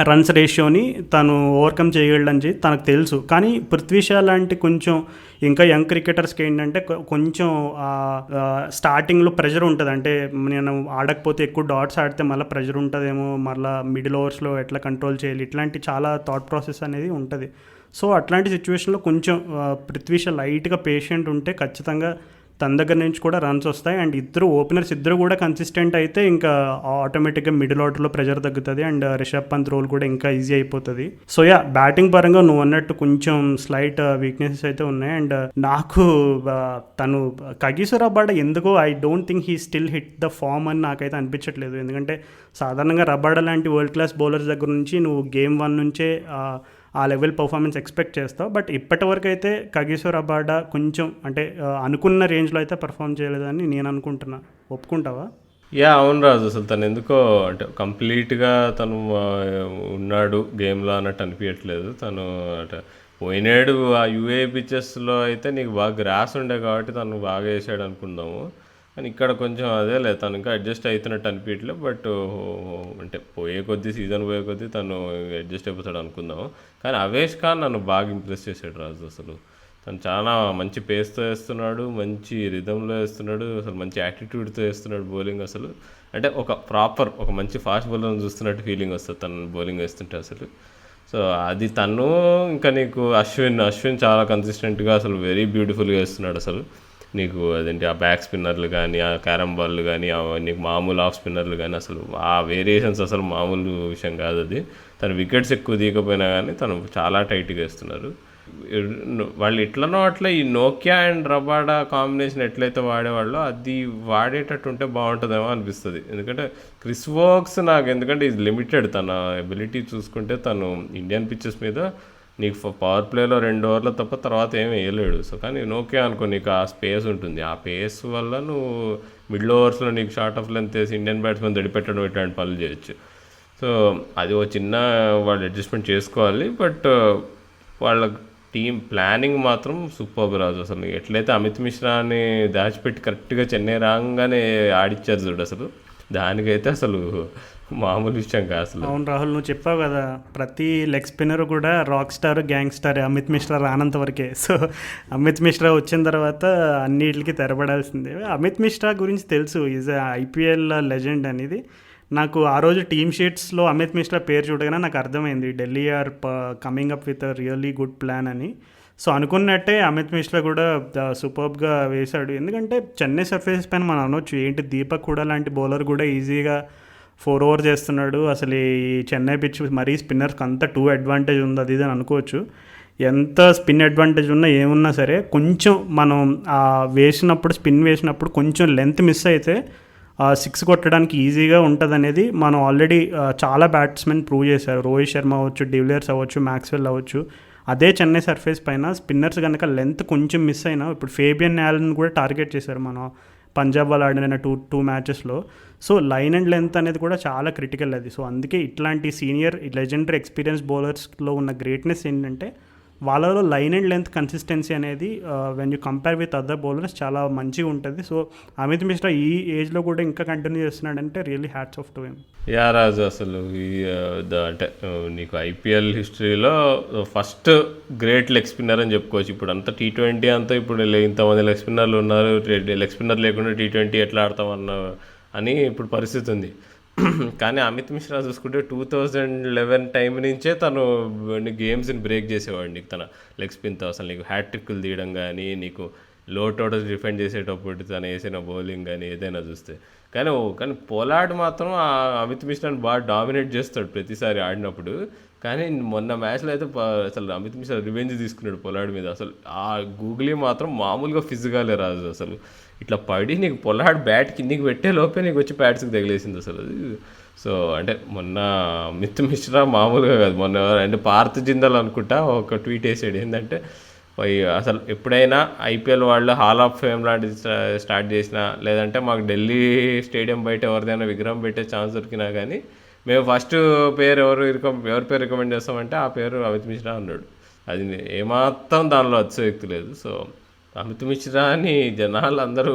రన్స్ రేషియోని తను ఓవర్కమ్ చేయగలడని చెప్పి తనకు తెలుసు. కానీ పృథ్వీ షా లాంటి కొంచెం ఇంకా యంగ్ క్రికెటర్స్కి ఏంటంటే కొంచెం స్టార్టింగ్లో ప్రెషర్ ఉంటుంది. అంటే నేను ఆడకపోతే ఎక్కువ డాట్స్ ఆడితే మళ్ళీ ప్రెషర్ ఉంటుందేమో, మళ్ళీ మిడిల్ ఓవర్స్లో ఎట్లా కంట్రోల్ చేయాలి, ఇట్లాంటి చాలా థాట్ ప్రాసెస్ అనేది ఉంటుంది. సో అట్లాంటి సిచ్యువేషన్లో కొంచెం పృథ్వీ షా లైట్గా పేషెంట్ ఉంటే ఖచ్చితంగా తన దగ్గర నుంచి కూడా రన్స్ వస్తాయి. అండ్ ఓపెనర్స్ ఇద్దరు కూడా కన్సిస్టెంట్ అయితే ఇంకా ఆటోమేటిక్గా మిడిల్ ఆర్డర్లో ప్రెషర్ తగ్గుతుంది అండ్ రిషబ్ పంత్ రోల్ కూడా ఇంకా ఈజీ అయిపోతుంది. సో యా బ్యాటింగ్ పరంగా నువ్వు అన్నట్టు కొంచెం స్లైట్ వీక్నెసెస్ అయితే ఉన్నాయి. అండ్ నాకు తను కగిసో రబాడ ఎందుకో I don't think he still hit the form అని నాకైతే అనిపించట్లేదు. ఎందుకంటే సాధారణంగా రబాడ లాంటి వరల్డ్ క్లాస్ బౌలర్స్ దగ్గర నుంచి నువ్వు గేమ్ 1 నుంచే ఆ లెవెల్ పర్ఫార్మెన్స్ ఎక్స్పెక్ట్ చేస్తావు. బట్ ఇప్పటివరకు అయితే కగిసో రబాడా కొంచెం అంటే అనుకున్న రేంజ్లో అయితే పర్ఫామ్ చేయలేదని నేను అనుకుంటున్నా. ఒప్పుకుంటావా? యా అవును రాజు, అసలు తను ఎందుకో అంటే కంప్లీట్గా తను ఉన్నాడు గేమ్లో అన్నట్టు అనిపించట్లేదు. తను అంటే పోయినాడు ఆ యూఏ పిచెస్లో అయితే నీకు బాగా గ్రాస్ ఉండే కాబట్టి తను బాగా వేసాడు అనుకుందాము. కానీ ఇక్కడ కొంచెం అదే లేదు, తను ఇంకా అడ్జస్ట్ అవుతున్నట్టు అనిపించట్లేదు. బట్ అంటే సీజన్ పోయే కొద్దీ తను అడ్జస్ట్ అయిపోతాడు అనుకుందాము. కానీ అవేష్ ఖాన్ నన్ను బాగా ఇంప్రెస్ చేశాడు రాజు. అసలు తను చాలా మంచి పేస్తో వేస్తున్నాడు, మంచి రిథంలో వేస్తున్నాడు, అసలు మంచి యాటిట్యూడ్తో వేస్తున్నాడు బౌలింగ్. అసలు అంటే ఒక మంచి ఫాస్ట్ బౌలర్ని చూస్తున్నట్టు ఫీలింగ్ వస్తుంది తను బౌలింగ్ వేస్తుంటే అసలు. సో అది తను ఇంకా నీకు అశ్విన్ చాలా కన్సిస్టెంట్గా అసలు వెరీ బ్యూటిఫుల్గా వేస్తున్నాడు. అసలు నీకు అదేంటి ఆ బ్యాక్ స్పిన్నర్లు కానీ ఆ క్యారమ్ బాల్లు కానీ నీకు మామూలు ఆఫ్ స్పిన్నర్లు కానీ అసలు ఆ వేరియేషన్స్ అసలు మామూలు విషయం కాదు. అది తను వికెట్స్ ఎక్కువ తీయకపోయినా కానీ తను చాలా టైట్గా వేస్తున్నారు వాళ్ళు. ఎట్లనో అట్లా ఈ నోకియా అండ్ రబాడా కాంబినేషన్ ఎట్లయితే వాడేవాళ్ళో అది వాడేటట్టు ఉంటే బాగుంటుందేమో అనిపిస్తుంది. ఎందుకంటే క్రిస్ వోక్స్ ఎందుకంటే ఇది లిమిటెడ్ తన ఎబిలిటీ చూసుకుంటే తను ఇండియన్ పిచ్చెస్ మీద నీకు పవర్ ప్లేలో 2 ఓవర్ల తప్ప తర్వాత ఏమి వేయలేడు. సో కానీ నోకియా అనుకో నీకు ఆ స్పేస్ ఉంటుంది, ఆ పేస్ వల్ల నువ్వు మిడిల్ ఓవర్స్లో నీకు షార్ట్ ఆఫ్ లెంత్ వేసి ఇండియన్ బ్యాట్స్మెన్ దడిపెట్టడం ఇట్లాంటి పనులు చేయొచ్చు. సో అది చిన్న వాళ్ళు అడ్జస్ట్మెంట్ చేసుకోవాలి. బట్ వాళ్ళ టీం ప్లానింగ్ మాత్రం సూపర్ రాజు. అసలు ఎట్లయితే అమిత్ మిశ్రాని దాచిపెట్టి కరెక్ట్గా చెన్నై రాగానే ఆడిచ్చారు చూడు, అసలు దానికైతే అసలు మామూలు విషయం కాదు అసలు. అవును రాహుల్, నువ్వు చెప్పావు కదా ప్రతి లెగ్ స్పిన్నర్ కూడా rock star gang star Amit Mishra రానంత వరకే. సో అమిత్ మిశ్రా వచ్చిన తర్వాత అన్నిటికీ తెరపడాల్సిందే. అమిత్ మిశ్రా గురించి తెలుసు, ఈజ్ ఐపీఎల్ లెజెండ్ అనేది. నాకు ఆ రోజు టీమ్ షీట్స్లో అమిత్ మిశ్రా పేరు చూడగానే నాకు అర్థమైంది Delhi are coming up with a really good plan అని. సో అనుకున్నట్టే అమిత్ మిశ్రా కూడా సూపర్బ్గా వేశాడు. ఎందుకంటే చెన్నై సర్ఫేసెస్ పైన మనం అనొచ్చు ఏంటి దీపక్ కూడా లాంటి బౌలర్ కూడా ఈజీగా 4 ఓవర్ చేస్తున్నాడు. అసలు ఈ చెన్నై పిచ్ మరీ స్పిన్నర్స్కి అంత 2 అడ్వాంటేజ్ ఉంది అది అని అనుకోవచ్చు. ఎంత స్పిన్ అడ్వాంటేజ్ ఉన్నా ఏమున్నా సరే కొంచెం మనం స్పిన్ వేసినప్పుడు కొంచెం లెంత్ మిస్ అయితే 6 కొట్టడానికి ఈజీగా ఉంటుంది అనేది మనం ఆల్రెడీ చాలా బ్యాట్స్మెన్ ప్రూవ్ చేశారు. రోహిత్ శర్మ అవ్వచ్చు, డివిలియర్స్ అవ్వచ్చు, మ్యాక్స్వెల్ అవ్వచ్చు. అదే చెన్నై సర్ఫేస్ పైన స్పిన్నర్స్ కనుక లెంత్ కొంచెం మిస్ అయినా ఇప్పుడు ఫేబియన్ యాలన్ కూడా టార్గెట్ చేశారు మన పంజాబ్ వాళ్ళు ఆడిన టూ మ్యాచెస్లో. సో లైన్ అండ్ లెంత్ అనేది కూడా చాలా క్రిటికల్ అది. సో అందుకే ఇట్లాంటి సీనియర్ లెజెండరీ ఎక్స్పీరియన్స్ బౌలర్స్లో ఉన్న గ్రేట్నెస్ ఏంటంటే వాళ్ళలో లైన్ అండ్ లెంత్ కన్సిస్టెన్సీ అనేది when you compare with other bowlers చాలా మంచిగా ఉంటుంది. సో అమిత్ మిశ్రా ఈ ఏజ్లో కూడా ఇంకా కంటిన్యూ చేస్తున్నాడంటే really hats off to him. Yeah Raju, అసలు ఈ అంటే నీకు ఐపీఎల్ హిస్టరీలో ఫస్ట్ గ్రేట్ లెగ్ స్పిన్నర్ అని చెప్పుకోవచ్చు. ఇప్పుడు అంతా T20 అంతా ఇప్పుడు ఇంతమంది లెగ్ స్పిన్నర్లు ఉన్నారు, లెగ్ స్పిన్నర్ లేకుండా T20 ఎట్లా ఆడతామన్న అని ఇప్పుడు పరిస్థితి ఉంది. కానీ అమిత్ మిశ్రా చూసుకుంటే 2011 టైం నుంచే తను గేమ్స్ని బ్రేక్ చేసేవాడు. నీకు తన లెగ్ స్పిన్తో అసలు నీకు హ్యాట్రిక్లు తీయడం కానీ, నీకు లో టోటల్స్ డిఫెండ్ చేసేటప్పుడు తను వేసిన బౌలింగ్ కానీ ఏదైనా చూస్తే. కానీ పొలార్డ్ మాత్రం ఆ అమిత్ మిశ్రాని బాగా డామినేట్ చేస్తాడు ప్రతిసారి ఆడినప్పుడు. కానీ మొన్న మ్యాచ్లో అయితే అసలు అమిత్ మిశ్రా రివెంజ్ తీసుకున్నాడు పొలార్డ్ మీద. అసలు ఆ గూగులీ మాత్రం మామూలుగా ఫిజికలే రాదు. అసలు ఇట్లా పడి నీకు పొలార్డ్ బ్యాట్ కిందికి పెట్టే లోపే నీకు వచ్చి ప్యాడ్స్కి తగిలేసింది అసలు. సో అంటే మొన్న అమిత్ మిశ్రా మామూలుగా కాదు. మొన్న అంటే పార్థ్ జిందాల్ అనుకుంటా ఒక ట్వీట్ వేసాడు ఏంటంటే, అసలు ఎప్పుడైనా ఐపీఎల్ వాళ్ళు హాల్ ఆఫ్ ఫేమ్ లాంటిది స్టార్ట్ చేసినా, లేదంటే మాకు ఢిల్లీ స్టేడియం బయట ఎవరిదైనా విగ్రహం పెట్టే ఛాన్స్ దొరికినా కానీ మేము ఫస్ట్ పేరు ఎవరి పేరు రికమెండ్ చేస్తామంటే ఆ పేరు అమిత్ మిశ్రా అన్నాడు. అది ఏమాత్రం దానిలో అతిశయోక్తి లేదు. సో అమిత్ మిశ్రా అని జనాలు అందరూ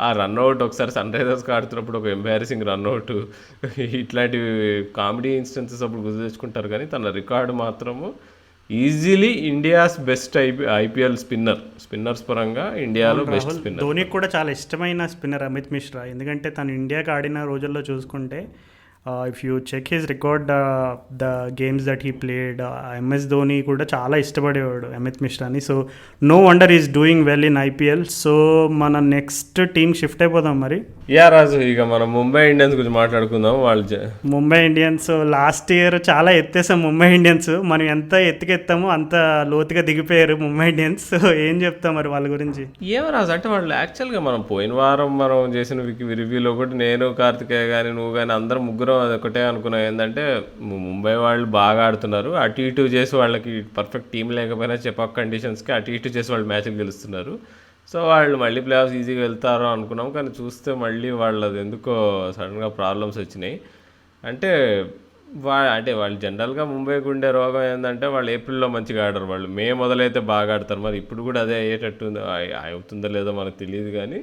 ఆ రన్అవుట్ ఒకసారి సన్ రైజర్స్కి ఆడుతున్నప్పుడు ఒక ఎంబారసింగ్ రన్అవుట్ ఇట్లాంటివి కామెడీ ఇన్స్టెన్సెస్ అప్పుడు గుర్తు తెచ్చుకుంటారు. కానీ తన రికార్డు మాత్రము easily India's best IPL spinners పరంగా ఇండియాలో బెస్ట్ స్పిన్నర్. ధోనికి కూడా చాలా ఇష్టమైన స్పిన్నర్ అమిత్ మిశ్రా. ఎందుకంటే తను ఇండియాకి ఆడిన రోజుల్లో చూసుకుంటే if you check his record the games that he played, MS Dhoni కూడా చాలా ఇష్టపడేవాడు అమిత్ మిశ్రాని. So no wonder is doing well in IPL. So మన నెక్స్ట్ టీం షిఫ్ట్ అయిపోదాం మరి. యా రాజు, ఇక మనం ముంబై ఇండియన్స్ గురించి మాట్లాడుకుందాం. ముంబై ఇండియన్స్ లాస్ట్ ఇయర్ చాలా ఎత్తేసాం. ముంబై ఇండియన్స్ మనం ఎంత ఎత్తుకెత్తామో అంత లోతుగా దిగిపోయారు ముంబై ఇండియన్స్. సో ఏం చెప్తాం మరి వాళ్ళ గురించి? ఏమో రాజు, అంటే వాళ్ళు యాక్చువల్గా మనం పోయిన వారం మనం చేసిన రివ్యూలో కూడా నేను, కార్తికేయ కానీ నువ్వు కానీ అందరం ముగ్గురు అది ఒకటే అనుకున్నాం. ఏంటంటే ముంబై వాళ్ళు బాగా ఆడుతున్నారు, అటు ఇటు చేసి వాళ్ళకి పర్ఫెక్ట్ టీం లేకపోయినా చెప్పక్ కండిషన్స్కి అటు ఇటు చేసి వాళ్ళు మ్యాచ్లు గెలుస్తున్నారు. సో వాళ్ళు మళ్ళీ ప్లే ఆఫ్స్ ఈజీగా వెళ్తారు అనుకున్నాం. కానీ చూస్తే మళ్ళీ వాళ్ళది ఎందుకో సడన్గా ప్రాబ్లమ్స్ వచ్చినాయి. అంటే వాళ్ళు జనరల్గా ముంబైకి ఉండే రోగం ఏంటంటే వాళ్ళు ఏప్రిల్లో మంచిగా ఆడరు, వాళ్ళు మే మొదలైతే బాగా ఆడతారు. మరి ఇప్పుడు కూడా అదే అయ్యేటట్టు అవుతుందో లేదో మనకు తెలియదు. కానీ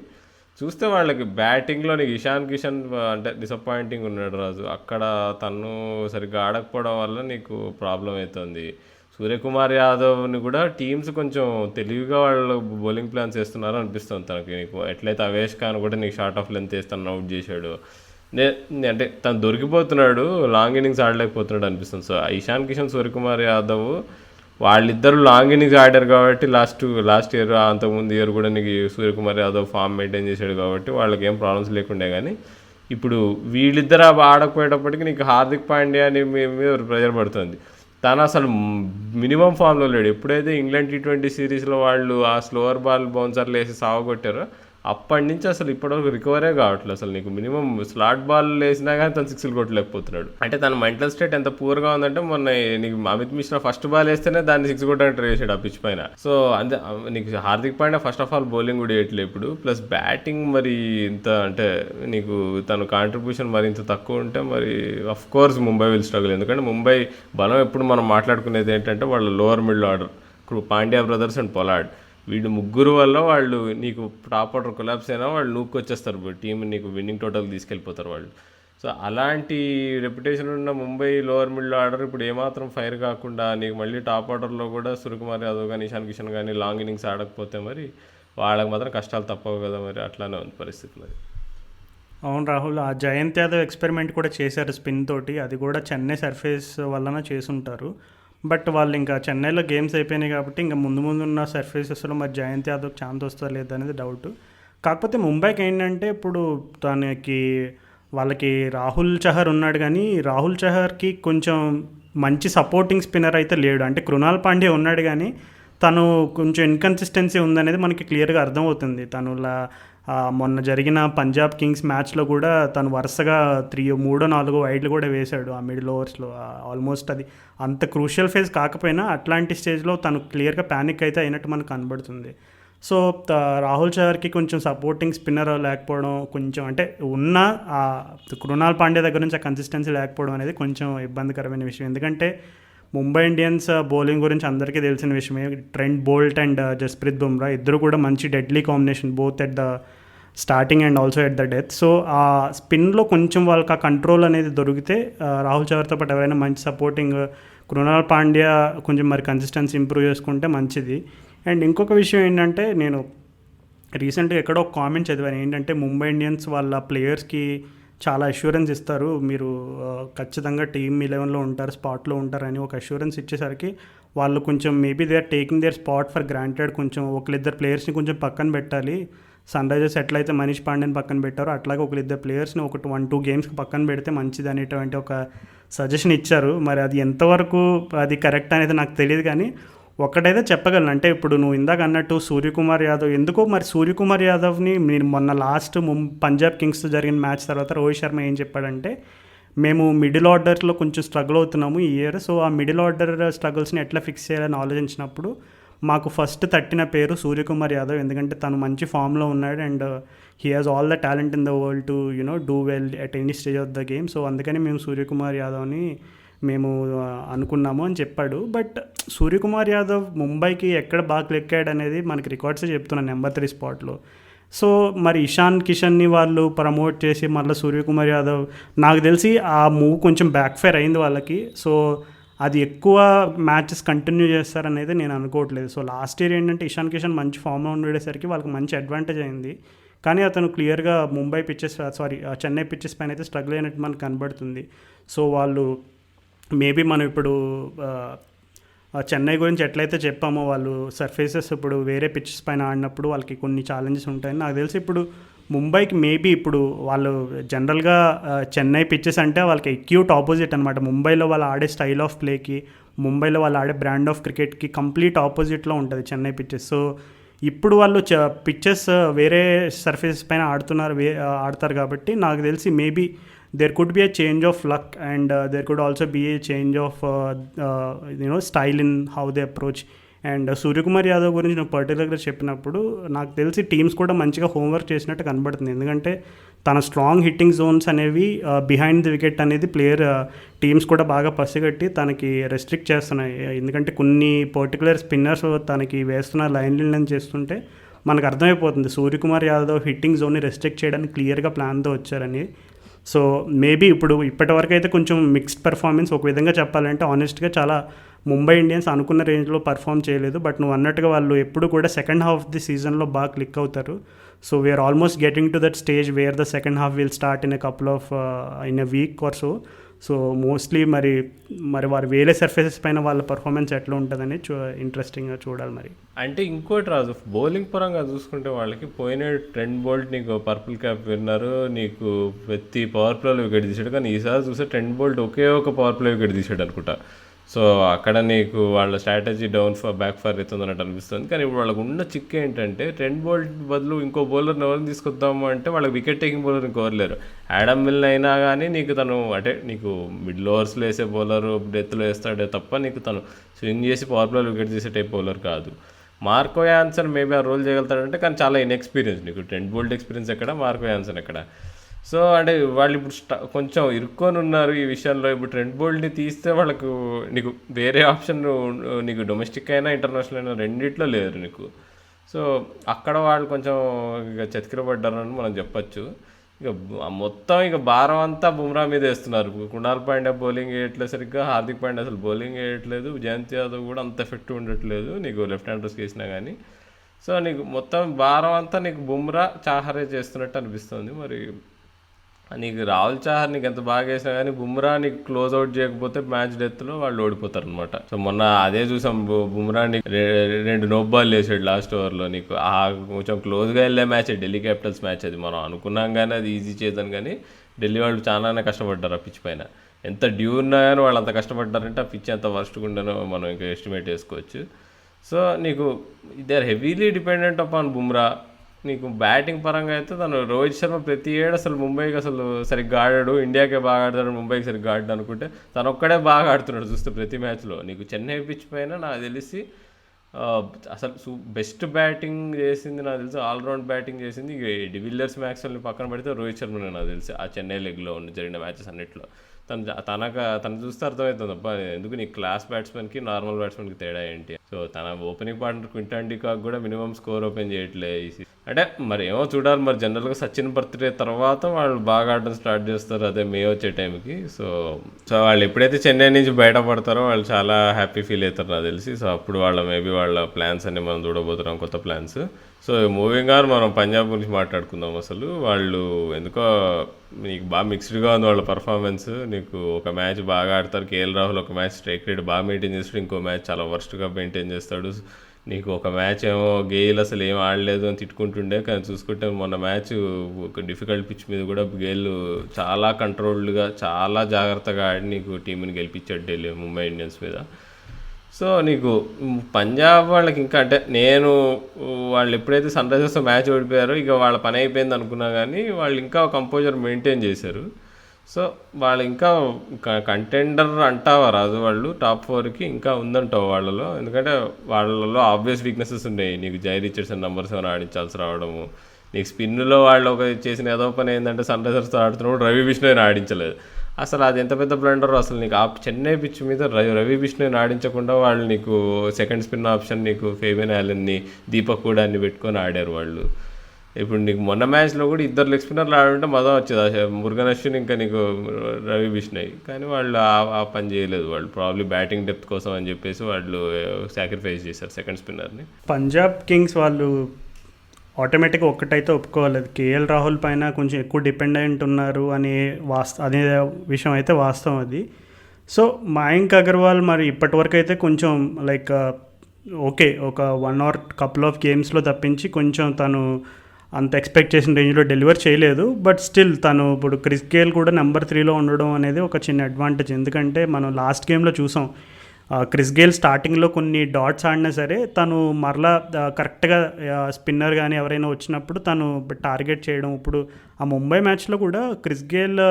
చూస్తే వాళ్ళకి బ్యాటింగ్లో నీకు ఇషాన్ కిషన్ అంటే డిసప్పాయింటింగ్ ఉన్నాడు రాజు. అక్కడ తను సరిగ్గా ఆడకపోవడం వల్ల నీకు ప్రాబ్లం అవుతుంది. సూర్యకుమార్ యాదవ్ని కూడా టీమ్స్ కొంచెం తెలివిగా వాళ్ళు బౌలింగ్ ప్లాన్స్ వేస్తున్నారు అనిపిస్తుంది తనకి. నీకు ఎట్లయితే అవేష్ ఖాన్ కూడా నీకు షార్ట్ ఆఫ్ లెంత్ వేస్తాను అవుట్ చేశాడు, అంటే తను దొరికిపోతున్నాడు, లాంగ్ ఇన్నింగ్స్ ఆడలేకపోతున్నాడు అనిపిస్తుంది. సో ఇషాన్ కిషన్, సూర్యకుమార్ యాదవ్ వాళ్ళిద్దరు లాంగ్ ఇన్నింగ్స్ ఆడారు కాబట్టి లాస్ట్ ఇయర్ అంతకుముందు ఇయర్ కూడా నీకు సూర్యకుమార్ యాదవ్ ఫామ్ మెయింటైన్ చేశాడు కాబట్టి వాళ్ళకి ఏం ప్రాబ్లమ్స్ లేకుండే. కానీ ఇప్పుడు వీళ్ళిద్దరు ఆడకపోయేటప్పటికి నీకు హార్దిక్ పాండ్యా అని మీద ప్రెజర్ పడుతుంది. తను అసలు మినిమం ఫామ్లో లేడు. ఎప్పుడైతే ఇంగ్లాండ్ T20 సిరీస్లో వాళ్ళు ఆ స్లోవర్ బాల్ బౌన్సర్లు వేసి సావగొట్టారో అప్పటి నుంచి అసలు ఇప్పటివరకు రికవరే కావట్లేదు. అసలు నీకు మినిమం స్లాట్ బాల్ వేసినా కానీ తను సిక్స్లు కొట్టలేకపోతున్నాడు. అంటే తన మెంటల్ స్టేట్ ఎంత పూర్గా ఉందంటే మొన్న నీకు అమిత్ మిశ్రా ఫస్ట్ బాల్ వేస్తేనే దాన్ని సిక్స్ కొట్టడానికి ట్రై చేశాడు ఆ పిచ్ పైన. సో అంతే నీకు Hardik Pandya first of all bowling కూడా వేయట్లేదు ఇప్పుడు. ప్లస్ బ్యాటింగ్ మరి ఇంత అంటే నీకు తన కాంట్రిబ్యూషన్ మరి ఇంత తక్కువ ఉంటే మరి of course Mumbai will struggle. ఎందుకంటే ముంబై బలం ఎప్పుడు మనం మాట్లాడుకునేది ఏంటంటే వాళ్ళ lower middle order Pandya brothers and Pollard, వీళ్ళు ముగ్గురు వల్ల వాళ్ళు నీకు టాప్ ఆర్డర్ కొలాప్స్ అయినా వాళ్ళు నూక్కొచ్చేస్తారు, టీం నీకు విన్నింగ్ టోటల్ తీసుకెళ్ళిపోతారు వాళ్ళు. సో అలాంటి రెప్యుటేషన్ ఉన్న ముంబై లోవర్ మిడిల్ ఆర్డర్ ఇప్పుడు ఏమాత్రం ఫైర్ కాకుండా నీకు మళ్ళీ టాప్ ఆర్డర్లో కూడా సూర్యకుమార్ యాదవ్ కానీ ఇషాన్ కిషన్ కానీ లాంగ్ ఇన్నింగ్స్ ఆడకపోతే మరి వాళ్ళకి మాత్రం కష్టాలు తప్పవు కదా. మరి అట్లానే ఉంది పరిస్థితి మరి. అవును రాహుల్, ఆ జయంత్ యాదవ్ ఎక్స్పెరిమెంట్ కూడా చేశారు స్పిన్ తోటి, అది కూడా చెన్నై సర్ఫేస్ వలన చేసుంటారు. బట్ వాళ్ళు ఇంకా చెన్నైలో గేమ్స్ అయిపోయినాయి కాబట్టి ఇంకా ముందు ఉన్న సర్ఫేసెస్లో మరి జయంత్ యాదవ్ ఛాన్స్ వస్తుందా లేదా అనేది డౌట్. కాకపోతే ముంబైకి ఏంటంటే ఇప్పుడు వాళ్ళకి రాహుల్ చహర్ ఉన్నాడు, కానీ రాహుల్ చహర్కి కొంచెం మంచి సపోర్టింగ్ స్పిన్నర్ అయితే లేడు. అంటే కృణాల్ పాండ్యా ఉన్నాడు కానీ తను కొంచెం ఇన్కన్సిస్టెన్సీ ఉందనేది మనకి క్లియర్గా అర్థమవుతుంది. మొన్న జరిగిన పంజాబ్ కింగ్స్ మ్యాచ్లో కూడా తను వరుసగా 3-4 వైడ్లు కూడా వేశాడు ఆ మిడిల్ ఓవర్స్లో. ఆల్మోస్ట్ అది అంత క్రూషియల్ ఫేజ్ కాకపోయినా అట్లాంటి స్టేజ్లో తను క్లియర్గా ప్యానిక్ అయితే అయినట్టు మనకు కనబడుతుంది. సో రాహుల్ చహర్కి కొంచెం సపోర్టింగ్ స్పిన్నర్ లేకపోవడం, కొంచెం అంటే ఉన్న కృణాల్ పాండ్యా దగ్గర నుంచి ఆ కన్సిస్టెన్సీ లేకపోవడం అనేది కొంచెం ఇబ్బందికరమైన విషయం. ఎందుకంటే ముంబై ఇండియన్స్ బౌలింగ్ గురించి అందరికీ తెలిసిన విషయమే. Trent Boult and Jasprit Bumrah ఇద్దరు కూడా మంచి deadly combination, both at the starting and also at the death. So ఆ స్పిన్లో కొంచెం వాళ్ళకి ఆ కంట్రోల్ అనేది దొరికితే రాహుల్ చహర్తో పాటు ఎవరైనా మంచి సపోర్టింగ్, కృణాల్ పాండ్యా కొంచెం మరి కన్సిస్టెన్సీ ఇంప్రూవ్ చేసుకుంటే మంచిది. అండ్ ఇంకొక విషయం ఏంటంటే, నేను రీసెంట్గా ఎక్కడో ఒక కామెంట్ చదివాను ఏంటంటే, ముంబై ఇండియన్స్ వాళ్ళ ప్లేయర్స్కి చాలా అష్యూరెన్స్ ఇస్తారు, మీరు ఖచ్చితంగా టీమ్ 11లో ఉంటారు, స్పాట్లో ఉంటారని ఒక అష్యూరెన్స్ ఇచ్చేసరికి వాళ్ళు కొంచెం maybe they are taking their spot for granted. కొంచెం ఒకరిద్దరు ప్లేయర్స్ని కొంచెం పక్కన పెట్టాలి. సన్ రైజర్స్ ఎట్లయితే మనీష్ పాండేని పక్కన పెట్టారో అట్లాగే ఒకరిద్దరు ప్లేయర్స్ని ఒక 1-2 గేమ్స్కి పక్కన పెడితే మంచిది అనేటువంటి ఒక సజెషన్ ఇచ్చారు. మరి అది ఎంతవరకు అది కరెక్ట్ అనేది నాకు తెలియదు, కానీ ఒక్కటైతే చెప్పగలను, అంటే ఇప్పుడు నువ్వు ఇందాక అన్నట్టు సూర్యకుమార్ యాదవ్ ఎందుకో మరి సూర్యకుమార్ యాదవ్ని నేను మొన్న లాస్ట్ పంజాబ్ కింగ్స్తో జరిగిన మ్యాచ్ తర్వాత రోహిత్ శర్మ ఏం చెప్పాడంటే, మేము మిడిల్ ఆర్డర్లో కొంచెం స్ట్రగుల్ అవుతున్నాము ఈ ఇయర్, సో ఆ మిడిల్ ఆర్డర్ స్ట్రగుల్స్ని ఎట్లా ఫిక్స్ చేయాలని ఆలోచించినప్పుడు మాకు ఫస్ట్ తట్టిన పేరు సూర్యకుమార్ యాదవ్, ఎందుకంటే తను మంచి ఫామ్లో ఉన్నాడు and he has all the talent in the world to do well at any stage of the game. So అందుకని మేము సూర్యకుమార్ యాదవ్ని మేము అనుకున్నాము అని చెప్పాడు. బట్ సూర్యకుమార్ యాదవ్ ముంబైకి ఎక్కడ బాగా క్లిక్ అయ్యాడు అనేది మనకి రికార్డ్సే చెప్తున్నాను, నెంబర్ 3 స్పాట్లో. సో మరి ఇషాన్ కిషన్ని వాళ్ళు ప్రమోట్ చేసి మళ్ళీ సూర్యకుమార్ యాదవ్, నాకు తెలిసి ఆ మూవ్ కొంచెం బ్యాక్ ఫైర్ అయింది వాళ్ళకి. సో అది ఎక్కువ మ్యాచెస్ కంటిన్యూ చేస్తారనేది నేను అనుకోవట్లేదు. సో లాస్ట్ ఇయర్ ఏంటంటే ఇషాన్ కిషన్ మంచి ఫామ్లో ఉండేసరికి వాళ్ళకి మంచి అడ్వాంటేజ్ అయింది, కానీ అతను క్లియర్గా ముంబై పిచ్చెస్ చెన్నై పిచ్చెస్ పైన అయితే స్ట్రగుల్ అయినట్టు మనకు కనబడుతుంది. సో వాళ్ళు మేబీ మనం ఇప్పుడు చెన్నై గురించి ఎట్లయితే చెప్పామో, వాళ్ళు సర్ఫేసెస్ ఇప్పుడు వేరే పిచ్చెస్ పైన ఆడినప్పుడు వాళ్ళకి కొన్ని ఛాలెంజెస్ ఉంటాయని నాకు తెలిసి ఇప్పుడు ముంబైకి మేబీ ఇప్పుడు వాళ్ళు జనరల్గా చెన్నై పిచ్చెస్ అంటే వాళ్ళకి అక్యూట్ ఆపోజిట్ అనమాట. ముంబైలో వాళ్ళు ఆడే స్టైల్ ఆఫ్ ప్లేకి, ముంబైలో వాళ్ళు ఆడే బ్రాండ్ ఆఫ్ క్రికెట్కి కంప్లీట్ ఆపోజిట్లో ఉంటుంది చెన్నై పిచ్చెస్. సో ఇప్పుడు వాళ్ళు పిచ్చెస్ వేరే సర్ఫేసెస్ పైన ఆడతారు కాబట్టి నాకు తెలిసి maybe there could be a change of luck and there could also be a change of style in how they approach. And Suryakumar Yadav గురించి నేను పర్టికులర్గా చెప్పినప్పుడు నాకు తెలిసి టీమ్స్ కూడా మంచిగా హోంవర్క్ చేసినట్టు కనబడుతుంది, ఎందుకంటే తన స్ట్రాంగ్ హిట్టింగ్ జోన్స్ అనేవి బిహైండ్ ది వికెట్ అనేది టీమ్స్ కూడా బాగా పసిగట్టి తనకి రెస్ట్రిక్ట్ చేస్తున్నాయి. ఎందుకంటే కొన్ని పర్టికులర్ స్పిన్నర్స్ తనకి వేస్తున్న లైన్ చేస్తుంటే మనకు అర్థమైపోతుంది సూర్యకుమార్ యాదవ్ హిట్టింగ్ జోన్ని రెస్ట్రిక్ట్ చేయడానికి క్లియర్గా ప్లాన్తో వచ్చారని. సో మేబీ ఇప్పటివరకు అయితే కొంచెం మిక్స్డ్ పెర్ఫార్మెన్స్, ఒక విధంగా చెప్పాలంటే ఆనెస్ట్గా చాలా ముంబై ఇండియన్స్ అనుకున్న రేంజ్లో పర్ఫామ్ చేయలేదు. బట్ నువ్వు అన్నట్టుగా వాళ్ళు ఎప్పుడు కూడా సెకండ్ హాఫ్ ఆఫ్ ది సీజన్లో బాగా క్లిక్ అవుతారు. So we're almost getting to that stage where the second half will start in a week or so. So mostly మరి వారు వేరే సర్ఫేసెస్ పైన వాళ్ళ పర్ఫార్మెన్స్ ఎట్లా ఉంటుందని ఇంట్రెస్టింగ్గా చూడాలి. మరి అంటే ఇంకోటి రాజు, బౌలింగ్ పరంగా చూసుకుంటే వాళ్ళకి పోయిన ట్రెంట్ బోల్ట్ నీకు పర్పుల్ క్యాప్ విన్నారు, నీకు ప్రతి పవర్ ప్లేలో వికెట్ తీసాడు, కానీ ఈసారి చూస్తే ట్రెంట్ బోల్ట్ ఒకే ఒక పవర్ ప్లే వికెట్ తీసాడు అనుకుంటా. సో అక్కడ నీకు వాళ్ళ స్ట్రాటజీ బ్యాక్ ఫైర్ అవుతుంది అన్నట్టు అనిపిస్తుంది. కానీ ఇప్పుడు వాళ్ళకు ఉన్న చిక్ ఏంటంటే, ట్రెంట్ బోల్ట్ బదులు ఇంకో బౌలర్ని ఎవరిని తీసుకొద్దాము అంటే వాళ్ళకి వికెట్ టేకింగ్ బౌలర్ ఇంకోరలేరు. యాడమ్ మిల్న్ అయినా కానీ నీకు తను అంటే నీకు మిడిల్ ఓవర్స్లో వేసే బౌలర్, డెత్లో వేస్తాడే తప్ప నీకు తను స్వింగ్ చేసి పవర్ ప్లేలో వికెట్ తీసే టైప్ బౌలర్ కాదు. మార్కో యాన్సన్ మేబీ ఆ రోల్ చేయగలుగుతాడంటే, కానీ చాలా ఇన్ఎక్స్పీరియన్స్. నీకు ట్రెంట్ బోల్ట్ ఎక్స్పీరియన్స్ ఎక్కడ, మార్కో యాన్సన్ ఎక్కడ. సో అంటే వాళ్ళు ఇప్పుడు కొంచెం ఇరుక్కొని ఉన్నారు ఈ విషయంలో. ఇప్పుడు ట్రెంట్ బోల్ట్ని తీస్తే వాళ్ళకు నీకు వేరే ఆప్షన్ నీకు డొమెస్టిక్ అయినా ఇంటర్నేషనల్ అయినా రెండిట్లో లేరు నీకు. సో అక్కడ వాళ్ళు కొంచెం ఇక చతికిరపడ్డారని మనం చెప్పచ్చు. ఇక మొత్తం ఇక భారం అంతా బుమ్రా మీద వేస్తున్నారు. కృణాల్ పాండ్యా బౌలింగ్ వేయట్లేదు సరిగ్గా, హార్దిక్ పాండ్యా అసలు బౌలింగ్ వేయట్లేదు, జయంత్ యాదవ్ కూడా అంత ఎఫెక్టివ్ ఉండట్లేదు నీకు లెఫ్ట్ హ్యాండర్స్కి వేసినా కానీ. సో నీకు మొత్తం భారం అంతా నీకు బుమ్రా, చాహరే చేస్తున్నట్టు అనిపిస్తుంది. మరి నీకు రాహుల్ చాహర్ నీకు ఎంత బాగా వేసినా కానీ బుమ్రా నీకు క్లోజ్ అవుట్ చేయకపోతే మ్యాచ్ డెత్లో వాళ్ళు ఓడిపోతారు అనమాట. సో మొన్న అదే చూసాం, బుమ్రా నీకు 2 నో బాల్ వేసాడు లాస్ట్ ఓవర్లో. నీకు కొంచెం క్లోజ్గా వెళ్ళే మ్యాచ్ ఢిల్లీ క్యాపిటల్స్ మ్యాచ్. అది మనం అనుకున్నాం కానీ అది ఈజీ చేద్దాం, కానీ ఢిల్లీ వాళ్ళు చాలానే కష్టపడ్డారు ఆ పిచ్ పైన. ఎంత డ్యూ ఉన్నా కానీ వాళ్ళు అంత కష్టపడ్డారంటే ఆ పిచ్ ఎంత వర్స్ట్గా ఉండనో మనం ఇంకా ఎస్టిమేట్ చేసుకోవచ్చు. సో నీకు they are heavily dependent upon Bumrah. నీకు బ్యాటింగ్ పరంగా అయితే తను రోహిత్ శర్మ ప్రతి ఏడు అసలు ముంబైకి అసలు సరిగ్గా ఆడాడు, ఇండియాకే బాగా ఆడతాడు, ముంబైకి సరిగ్గా ఆడాడు అనుకుంటే తను ఒక్కడే బాగా ఆడుతున్నాడు చూస్తే ప్రతి మ్యాచ్లో. నీకు చెన్నై పిచ్ పైన నాకు తెలిసి అసలు బెస్ట్ బ్యాటింగ్ చేసింది నాకు తెలిసి, ఆల్రౌండ్ బ్యాటింగ్ చేసింది డివిలియర్స్, మ్యాక్స్వెల్ని పక్కన పెడితే రోహిత్ శర్మనే నాకు తెలిసి ఆ చెన్నై లెగ్లో జరిగిన మ్యాచెస్ అన్నిట్లో. తను చూస్తే అర్థమవుతుంది అబ్బా ఎందుకు నీ క్లాస్ బ్యాట్స్మెన్కి నార్మల్ బ్యాట్స్మెన్కి తేడా ఏంటి. సో తన ఓపెనింగ్ పార్ట్నర్ క్వింటన్ డికాక్ కూడా మినిమం స్కోర్ ఓపెన్ చేయట్లే అంటే మరి ఏమో చూడాలి. మరి జనరల్గా సచిన్ బర్త్డే తర్వాత వాళ్ళు బాగా ఆడడం స్టార్ట్ చేస్తారు అదే మే వచ్చే టైంకి. సో వాళ్ళు ఎప్పుడైతే చెన్నై నుంచి బయటపడతారో వాళ్ళు చాలా హ్యాపీ ఫీల్ అవుతారు నాకు తెలిసి. సో అప్పుడు మేబీ వాళ్ళ ప్లాన్స్ అన్ని మనం చూడబోతున్నాం, కొత్త ప్లాన్స్. సో మూవింగ్ ఆన్ మనం పంజాబ్ గురించి మాట్లాడుకుందాం. అసలు వాళ్ళు ఎందుకో నీకు బాగా మిక్స్డ్గా ఉంది వాళ్ళ పర్ఫార్మెన్స్. నీకు ఒక మ్యాచ్ బాగా ఆడతారు, కేఎల్ రాహుల్ ఒక మ్యాచ్ స్ట్రైక్ రేట్ బాగా మెయింటైన్ చేస్తాడు, ఇంకో మ్యాచ్ చాలా వర్స్ట్గా మెయింటైన్ చేస్తాడు. నీకు ఒక మ్యాచ్ ఏమో గేల్ అసలు ఏం ఆడలేదు అని తిట్టుకుంటుండే, కానీ చూసుకుంటే మొన్న మ్యాచ్ ఒక డిఫికల్ట్ పిచ్ మీద కూడా గేల్ చాలా కంట్రోల్డ్గా చాలా జాగ్రత్తగా ఆడి నీకు టీంని గెలిపించాడు ఢిల్లీ ముంబై ఇండియన్స్ మీద. సో నీకు పంజాబ్ వాళ్ళకి ఇంకా అంటే వాళ్ళు ఎప్పుడైతే సన్ రైజర్స్తో మ్యాచ్ ఓడిపోయారో ఇక వాళ్ళ పని అయిపోయింది అనుకున్నా, కానీ వాళ్ళు ఇంకా కంపోజర్ మెయింటైన్ చేశారు. సో వాళ్ళు ఇంకా కంటెండర్ అంటావా రాజు, వాళ్ళు టాప్ 4కి ఇంకా ఉందంటావు వాళ్ళలో. ఎందుకంటే వాళ్ళలో ఆబ్వియస్ వీక్నెసెస్ ఉన్నాయి. నీకు జై రిచర్డ్సన్ నంబర్ 7 ఆడించాల్సి రావడము, నీకు స్పిన్లో వాళ్ళు ఒక చేసిన ఏదో పని ఏంటంటే సన్ రైజర్స్తో ఆడుతున్నప్పుడు రవి బిష్ణోయ్ని ఆడించలేదు. అసలు అది ఎంత పెద్ద బ్లండర్. అసలు నీకు చెన్నై పిచ్ మీద రవి బిష్ణోయ్ని ఆడించకుండా వాళ్ళు నీకు సెకండ్ స్పిన్ ఆప్షన్ నీకు ఫేబియన్ యాలన్ని, దీపక్ కూడా అన్ని పెట్టుకొని ఆడారు వాళ్ళు. ఇప్పుడు నీకు మొన్న మ్యాచ్లో కూడా 2 లెగ్ స్పిన్నర్లు ఆడుంటే మజా వచ్చేది, మురుగన్ అశ్విన్ ఇంకా నీకు రవి బిష్ణోయ్. కానీ వాళ్ళు ఆ పని చేయలేదు. వాళ్ళు ప్రాబ్లీ బ్యాటింగ్ డెప్త్ కోసం అని చెప్పేసి వాళ్ళు సాక్రిఫైస్ చేశారు సెకండ్ స్పిన్నర్ని. పంజాబ్ కింగ్స్ వాళ్ళు ఆటోమేటిక్గా ఒక్కటైతే ఒప్పుకోవాలి, కేఎల్ రాహుల్ పైన కొంచెం ఎక్కువ డిపెండెంట్ ఉన్నారు అనే అనే విషయం అయితే వాస్తవం అది. సో మయాంక్ అగర్వాల్ మరి ఇప్పటివరకు అయితే కొంచెం లైక్ ఓకే ఒక 1 or couple of గేమ్స్లో తప్పించి కొంచెం తను అంత ఎక్స్పెక్ట్ చేసిన రేంజ్లో డెలివర్ చేయలేదు. బట్ స్టిల్ తను ఇప్పుడు క్రిస్ గేల్ కూడా నెంబర్ 3లో ఉండడం అనేది ఒక చిన్న అడ్వాంటేజ్. ఎందుకంటే మనం లాస్ట్ గేమ్లో చూసాం క్రిస్ గేల్ స్టార్టింగ్లో కొన్ని డాట్స్ ఆడినా సరే తను మరలా కరెక్ట్గా స్పిన్నర్ కానీ ఎవరైనా వచ్చినప్పుడు తను టార్గెట్ చేయడం. ఇప్పుడు ఆ ముంబై మ్యాచ్లో కూడా క్రిస్ గేల్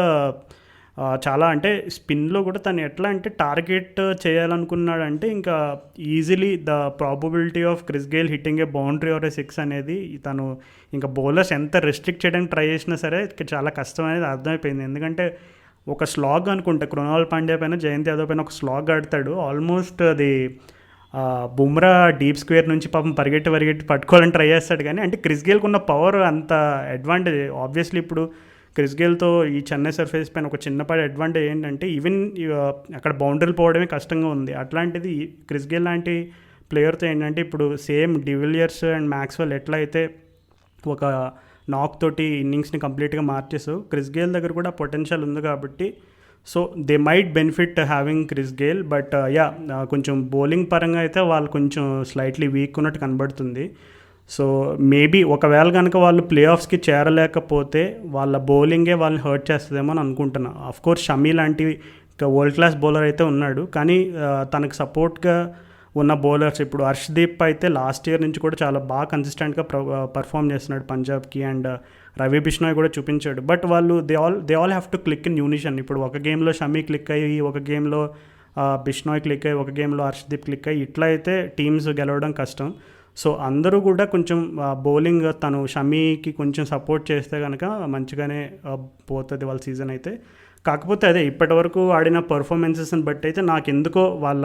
చాలా అంటే స్పిన్లో కూడా తను ఎట్లా అంటే టార్గెట్ చేయాలనుకున్నాడంటే ఇంకా easily the probability of Chris Gayle hitting a boundary or a 6 అనేది తను ఇంకా బౌలర్స్ ఎంత రెస్ట్రిక్ట్ చేయడానికి ట్రై చేసినా సరే చాలా కష్టం అనేది అర్థమైపోయింది. ఎందుకంటే ఒక స్లాగ్ అనుకుంటే కృణాల్ పాండ్యా పైన జయంత్ యాదవ్ పైన ఒక స్లాగ్ ఆడతాడు, ఆల్మోస్ట్ అది బుమ్రా డీప్ స్క్వేర్ నుంచి పాపం పరిగెట్టి పట్టుకోవాలని ట్రై చేస్తాడు. కానీ అంటే క్రిస్ గేల్కి ఉన్న పవర్ అంత అడ్వాంటేజ్. ఆబ్వియస్లీ ఇప్పుడు క్రిస్ గేల్తో ఈ చెన్నై సర్ఫేస్ పైన ఒక చిన్నపాటి అడ్వాంటేజ్ ఏంటంటే ఈవెన్ అక్కడ బౌండరీలు పోవడమే కష్టంగా ఉంది. అట్లాంటిది క్రిస్ గేల్ లాంటి ప్లేయర్తో ఏంటంటే ఇప్పుడు సేమ్ డివిలియర్స్ అండ్ మ్యాక్స్వెల్ ఎట్లా అయితే ఒక నాక్ తోటి ఇన్నింగ్స్ని కంప్లీట్గా మార్చేసావు, క్రిస్ గేల్ దగ్గర కూడా పొటెన్షియల్ ఉంది. కాబట్టి so they might benefit having Chris Gayle. But కొంచెం బౌలింగ్ పరంగా అయితే వాళ్ళు కొంచెం స్లైట్లీ వీక్ ఉన్నట్టు కనబడుతుంది. సో మేబీ ఒకవేళ కనుక వాళ్ళు ప్లే ఆఫ్స్కి చేరలేకపోతే వాళ్ళ బౌలింగే వాళ్ళని హర్ట్ చేస్తుందేమో అని అనుకుంటున్నాను. ఆఫ్కోర్స్ షమీ లాంటి వరల్డ్ క్లాస్ బౌలర్ అయితే ఉన్నాడు, కానీ తనకు సపోర్ట్గా ఉన్న బౌలర్స్ ఇప్పుడు హర్షదీప్ అయితే లాస్ట్ ఇయర్ నుంచి కూడా చాలా బాగా కన్సిస్టెంట్గా పర్ఫామ్ చేస్తున్నాడు పంజాబ్కి. అండ్ రవి బిష్ణోయ్ కూడా చూపించాడు. బట్ వాళ్ళు they all have to click in unison. ఇప్పుడు ఒక గేమ్లో షమీ క్లిక్ అయ్యి, ఒక గేమ్లో బిష్ణోయ్ క్లిక్ అయ్యి, ఒక గేమ్లో హర్షదీప్ క్లిక్ అయ్యి, ఇట్లా అయితే టీమ్స్ గెలవడం కష్టం. సో అందరూ కూడా కొంచెం బౌలింగ్ తను షమీకి కొంచెం సపోర్ట్ చేస్తే కనుక మంచిగానే పోతుంది వాళ్ళ సీజన్ అయితే. కాకపోతే అదే ఇప్పటివరకు ఆడిన పర్ఫార్మెన్సెస్ని బట్టి అయితే నాకు ఎందుకో వాళ్ళ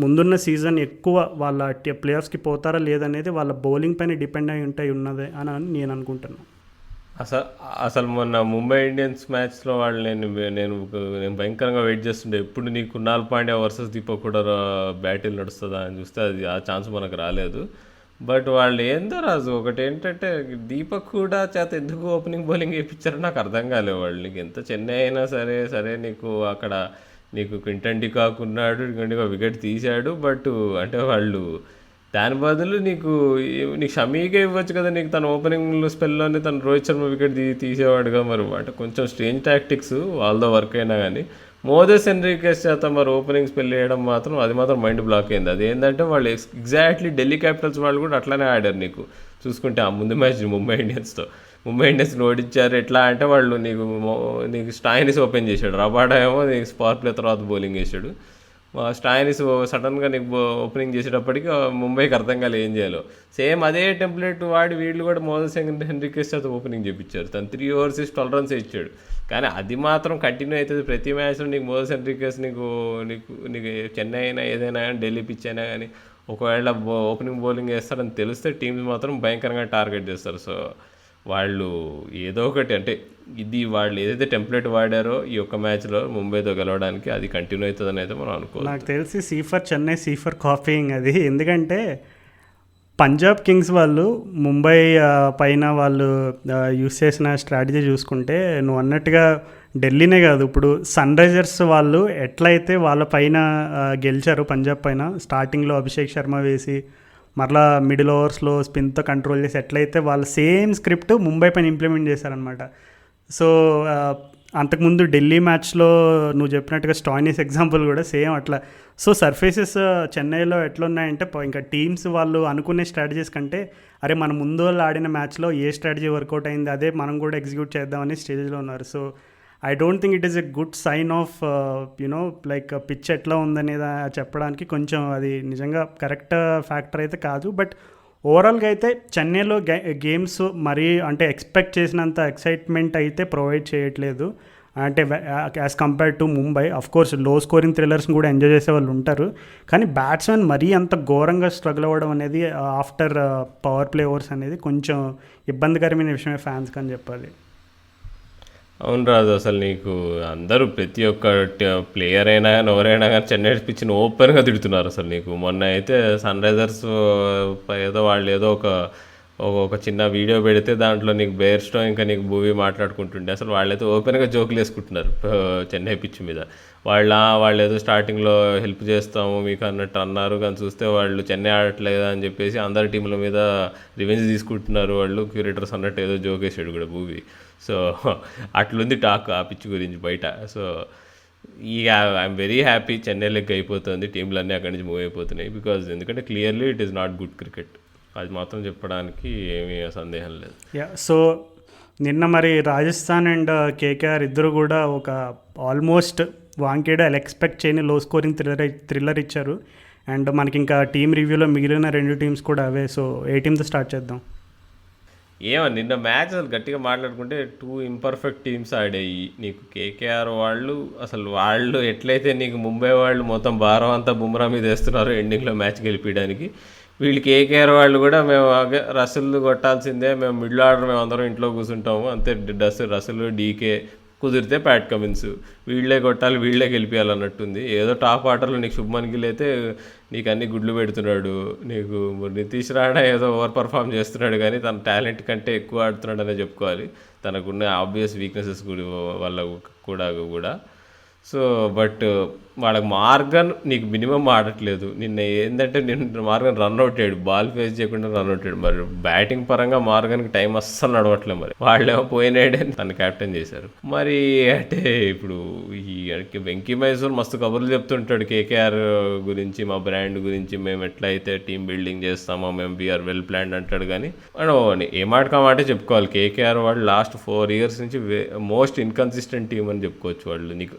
ముందున్న సీజన్ ఎక్కువ వాళ్ళ ప్లేయర్స్కి పోతారా లేదనేది వాళ్ళ బౌలింగ్ పైన డిపెండ్ అయి ఉన్నదే అని నేను అనుకుంటున్నాను. అసలు మొన్న ముంబై ఇండియన్స్ మ్యాచ్లో వాళ్ళు నేను భయంకరంగా వెయిట్ చేస్తుండే ఎప్పుడు నీకు కృణాల్ పాండ్యా వర్సెస్ దీపక్ కూడా బ్యాటిల్ నడుస్తుందా అని చూస్తే అది ఆ ఛాన్స్ మనకు రాలేదు. బట్ వాళ్ళు ఏందో రాజు ఒకటి ఏంటంటే దీపక్ కూడా చేత ఎందుకు ఓపెనింగ్ బౌలింగ్ వేయించారో నాకు అర్థం కాలేదు. వాళ్ళు నీకు ఎంత చెన్నై అయినా సరే నీకు అక్కడ నీకు క్వింటన్ డికాక్ ఉన్నాడు, ఇంకొక వికెట్ తీశాడు. బట్ అంటే వాళ్ళు దాని బదులు నీకు షమీకే ఇవ్వచ్చు కదా, నీకు తన ఓపెనింగ్ స్పెల్లోనే తను రోహిత్ శర్మ వికెట్ తీసేవాడుగా. మరి అంటే కొంచెం స్ట్రేంజ్ టాక్టిక్స్ వాళ్ళతో వర్క్ అయినా కానీ మోజెస్ హెన్రికెస్ చేత మరి ఓపెనింగ్ స్పెల్ వేయడం మాత్రం అది మాత్రం మైండ్ బ్లాక్ అయింది. అదేంటంటే వాళ్ళు ఎగ్జాక్ట్లీ ఢిల్లీ క్యాపిటల్స్ వాళ్ళు కూడా అట్లానే ఆడారు. నీకు చూసుకుంటే ఆ ముందు మ్యాచ్ ముంబై ఇండియన్స్ని ఓడించారు. ఎట్లా అంటే వాళ్ళు నీకు స్టాయినిస్ ఓపెన్ చేశాడు, రబాడా ఏమో నీకు స్పాట్ ప్లే తర్వాత బౌలింగ్ వేసాడు. స్టాయినిస్ సడన్గా నీకు ఓపెనింగ్ చేసేటప్పటికి ముంబైకి అర్థం కాలేదు ఏం చేయాలో. సేమ్ అదే టెంప్లెట్ వాడి వీళ్ళు కూడా మోజస్ హెన్రికెస్ చేత ఓపెనింగ్ చేయించారు. తను 3 overs 12 runs ఇచ్చాడు. కానీ అది మాత్రం కంటిన్యూ అవుతుంది ప్రతి మ్యాచ్లో. నీకు మోజస్ హెన్రికెస్ నీకు నీకు నీకు చెన్నై అయినా ఏదైనా కానీ ఢిల్లీ పిచ్ అయినా కానీ ఒకవేళ ఓపెనింగ్ బౌలింగ్ వేస్తారని తెలిస్తే టీమ్స్ మాత్రం భయంకరంగా టార్గెట్ చేస్తారు. సో వాళ్ళు ఏదో ఒకటి అంటే ఇది వాళ్ళు ఏదైతే టెంప్లెట్ వాడారో ఈ ఒక్క మ్యాచ్లో ముంబైతో గెలవడానికి అది కంటిన్యూ అవుతుందని అయితే మనం అనుకోవాలి. నాకు తెలిసి సీఫర్ చెన్నై సీఫర్ కాపీయింగ్ అది. ఎందుకంటే పంజాబ్ కింగ్స్ వాళ్ళు ముంబై పైన వాళ్ళు యూస్ చేసిన స్ట్రాటజీ చూసుకుంటే నువ్వు అన్నట్టుగా ఢిల్లీనే కాదు, ఇప్పుడు సన్ రైజర్స్ వాళ్ళు ఎట్లయితే వాళ్ళ పైన గెలిచారు పంజాబ్ పైన, స్టార్టింగ్లో అభిషేక్ శర్మ వేసి మరలా మిడిల్ ఓవర్స్లో స్పిన్తో కంట్రోల్ చేసి ఎట్లయితే వాళ్ళు సేమ్ స్క్రిప్ట్ ముంబై పైన ఇంప్లిమెంట్ చేశారనమాట. సో అంతకుముందు ఢిల్లీ మ్యాచ్లో నువ్వు చెప్పినట్టుగా స్టాయినిస్ ఎగ్జాంపుల్ కూడా సేమ్ అట్లా. సో సర్ఫేసెస్ చెన్నైలో ఎట్లున్నాయంటే ఇంకా టీమ్స్ వాళ్ళు అనుకునే స్ట్రాటజీస్ కంటే అరే మన ముందు వాళ్ళు ఆడిన మ్యాచ్లో ఏ స్ట్రాటజీ వర్కౌట్ అయింది అదే మనం కూడా ఎగ్జిక్యూట్ చేద్దామని స్టేజ్లో ఉన్నారు. So I don't think it is a good sign of you know like pitch ఎట్లా ఉందనేది చెప్పడానికి కొంచెం అది నిజంగా కరెక్ట్ ఫ్యాక్టర్ అయితే కాదు. బట్ ఓవరాల్గా అయితే చెన్నైలో గేమ్స్ మరీ అంటే ఎక్స్పెక్ట్ చేసినంత ఎక్సైట్మెంట్ అయితే ప్రొవైడ్ చేయట్లేదు. అంటే as compared to Mumbai. Of course low scoring థ్రిల్లర్స్ని కూడా ఎంజాయ్ చేసే వాళ్ళు ఉంటారు, కానీ బ్యాట్స్మెన్ మరీ అంత ఘోరంగా స్ట్రగుల్ అవ్వడం అనేది ఆఫ్టర్ పవర్ ప్లే ఓవర్స్ అనేది కొంచెం ఇబ్బందికరమైన విషయమే ఫ్యాన్స్ అని చెప్పాలి. అవును రాజు, అసలు నీకు అందరూ ప్రతి ఒక్క ప్లేయర్ అయినా కానీ ఎవరైనా కానీ చెన్నై పిచ్ని ఓపెన్గా తిడుతున్నారు. అసలు నీకు మొన్న అయితే సన్ రైజర్స్ ఏదో వాళ్ళు ఏదో ఒక చిన్న వీడియో పెడితే దాంట్లో నీకు బేర్స్టో ఇంకా నీకు భూవి మాట్లాడుకుంటుండే. అసలు వాళ్ళైతే ఓపెన్గా జోకులు వేసుకుంటున్నారు చెన్నై పిచ్ మీద. వాళ్ళు ఏదో స్టార్టింగ్లో హెల్ప్ చేస్తాము మీకు అన్నట్టు అన్నారు, కానీ చూస్తే వాళ్ళు చెన్నై ఆడట్లేదు అని చెప్పేసి అందరి టీంల మీద రివెంజ్ తీసుకుంటున్నారు వాళ్ళు క్యూరేటర్స్ అన్నట్టు ఏదో జోక్ వేసాడు కూడా భూవి. సో అట్లుంది టాక్ ఆ పిచ్ గురించి బయట. So I'm very happy Chennai leg అయిపోతుంది, టీంలన్నీ అక్కడి నుంచి మూవ్ అయిపోతున్నాయి. బికాజ్ ఎందుకంటే clearly it is not good cricket, అది మాత్రం చెప్పడానికి ఏమీ సందేహం లేదు. సో నిన్న మరి రాజస్థాన్ అండ్ కేకేఆర్ ఇద్దరు కూడా ఒక ఆల్మోస్ట్ వాంకేడ్ ఎక్స్పెక్ట్ చేయని లో స్కోరింగ్ థ్రిల్లర్ ఇచ్చారు. అండ్ మనకి ఇంకా టీమ్ రివ్యూలో మిగిలిన 2 టీమ్స్ కూడా అవే. సో ఏ టీంతో స్టార్ట్ చేద్దాం? నిన్న మ్యాచ్ అసలు గట్టిగా మాట్లాడుకుంటే 2 ఇంపర్ఫెక్ట్ టీమ్స్ ఆడాయి. నీకు కేకేఆర్ వాళ్ళు ఎట్లయితే నీకు ముంబై వాళ్ళు మొత్తం భారం అంతా బుమ్రా మీద వేస్తున్నారు ఎండింగ్లో మ్యాచ్ గెలిపించడానికి, వీళ్ళు కేకేఆర్ వాళ్ళు కూడా మేము రసల్ కొట్టాల్సిందే, మేము మిడిల్ ఆర్డర్ మేము అందరం ఇంట్లో కూర్చుంటాము అంతే, రసల్ డీకే కుదిరితే ప్యాట్ కమిన్స్ వీళ్ళే కొట్టాలి వీళ్ళే గెలిపించాలన్నట్టుంది. ఏదో టాప్ ఆర్డర్లో నీకు శుభ్మన్ గిల్ అయితే నీకు అన్ని గుడ్లు పెడుతున్నాడు, నీకు నితీష్ రాణా ఏదో ఓవర్ పర్ఫామ్ చేస్తున్నాడు, కానీ తన టాలెంట్ కంటే ఎక్కువ ఆడుతున్నాడు అనే చెప్పుకోవాలి, తనకున్న ఆబ్వియస్ వీక్నెసెస్ వల్ల కూడా. సో బట్ వాళ్ళకి మార్గన్ నీకు మినిమం ఆడట్లేదు. నిన్న ఏంటంటే మార్గన్ రన్అట్ అయ్యాడు, బాల్ ఫేస్ చేయకుండా రన్అట్ అయ్యాడు. మరి బ్యాటింగ్ పరంగా మార్గన్కి టైం అస్సలు నడవట్లేదు. మరి వాళ్ళేమో పోయినాడే తను క్యాప్టెన్ చేశారు. మరి అంటే ఇప్పుడు ఈ వెంకీ మైసూర్ మస్తు కబుర్లు చెప్తుంటాడు కేకేఆర్ గురించి, మా బ్రాండ్ గురించి, మేము ఎట్లయితే టీం బిల్డింగ్ చేస్తామో మేము వీఆర్ వెల్ ప్లాన్డ్ అంటాడు. కానీ ఏమాటకామంటే చెప్పుకోవాలి కేకేఆర్ వాళ్ళు లాస్ట్ 4 years నుంచి మోస్ట్ ఇన్కన్సిస్టెంట్ టీం అని చెప్పుకోవచ్చు. వాళ్ళు నీకు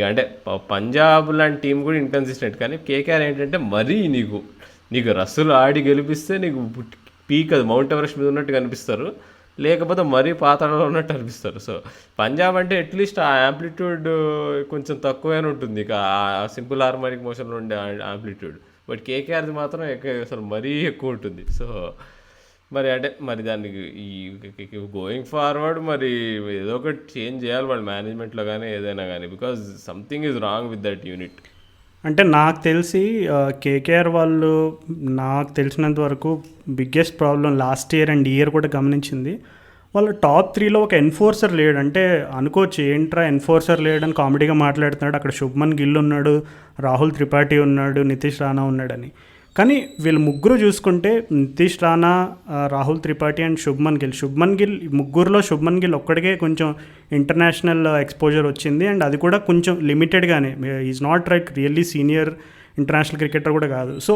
అంటే పంజాబ్ లాంటి టీం కూడా ఇన్కన్సిస్టెంట్, కానీ కేకేఆర్ ఏంటంటే మరీ నీకు రస్సులు ఆడి గెలిపిస్తే నీకు పీక్ అది మౌంట్ ఎవరెస్ట్ మీద ఉన్నట్టు కనిపిస్తారు, లేకపోతే మరీ పాతాళంలో ఉన్నట్టు అనిపిస్తారు. సో పంజాబ్ అంటే అట్లీస్ట్ ఆ యాంప్లిట్యూడ్ కొంచెం తక్కువైనా ఉంటుంది, ఇక ఆ సింపుల్ హార్మోనిక్ మోషన్లో ఉండే యాంప్లిట్యూడ్. బట్ కేకేఆర్ది మాత్రం అసలు మరీ ఎక్కువ ఉంటుంది. సో మరి దానికి ఈ గోయింగ్ ఫార్వర్డ్ మరి ఏదో ఒకటి చేంజ్ చేయాలి వాళ్ళు మేనేజ్మెంట్లో కానీ ఏదైనా కానీ, because something is wrong with that unit. అంటే నాకు తెలిసి కేకేఆర్ వాళ్ళు నాకు తెలిసినంత వరకు biggest problem last year and year కూడా గమనించింది, వాళ్ళ టాప్ 3లో ఒక ఎన్ఫోర్సర్ లేడు. అంటే అనుకోవచ్చు ఏంట్రా ఎన్ఫోర్సర్ లేడని కామెడీగా మాట్లాడుతున్నాడు, అక్కడ శుభ్మన్ గిల్ ఉన్నాడు, రాహుల్ త్రిపాఠి ఉన్నాడు, నితీష్ రాణా ఉన్నాడని. కానీ వీళ్ళు ముగ్గురు చూసుకుంటే నితీష్ రాణా, రాహుల్ త్రిపాఠి అండ్ శుభ్మన్ గిల్ ముగ్గురులో శుభ్మన్ గిల్ ఒక్కడికే కొంచెం ఇంటర్నేషనల్ ఎక్స్పోజర్ వచ్చింది. అండ్ అది కూడా కొంచెం లిమిటెడ్గానే, is not like really senior international cricketer కూడా కాదు. So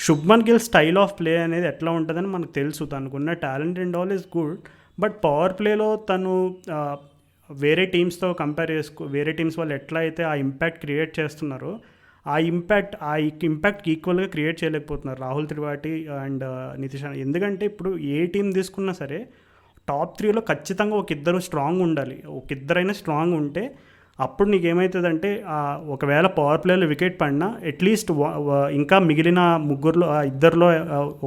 Shubman Gill style of play అనేది ఎట్లా ఉంటుందని మనకు తెలుసు, తనకున్న talent and all is good. But power ప్లేలో తను వేరే టీమ్స్తో కంపేర్ వేరే టీమ్స్ వాళ్ళు ఎట్లా అయితే ఆ ఇంపాక్ట్ క్రియేట్ చేస్తున్నారో ఇంపాక్ట్కి ఈక్వల్గా క్రియేట్ చేయలేకపోతున్నారు రాహుల్ త్రిపాఠి అండ్ నితీష్ రాణా. ఎందుకంటే ఇప్పుడు ఏ టీం తీసుకున్నా సరే టాప్ 3లో ఖచ్చితంగా ఒక ఇద్దరు స్ట్రాంగ్ ఉండాలి. ఒక ఇద్దరైనా స్ట్రాంగ్ ఉంటే అప్పుడు నీకు ఏమవుతుందంటే ఒకవేళ పవర్ ప్లేలో వికెట్ పడినా అట్లీస్ట్ ఇంకా మిగిలిన ముగ్గురులో ఇద్దరిలో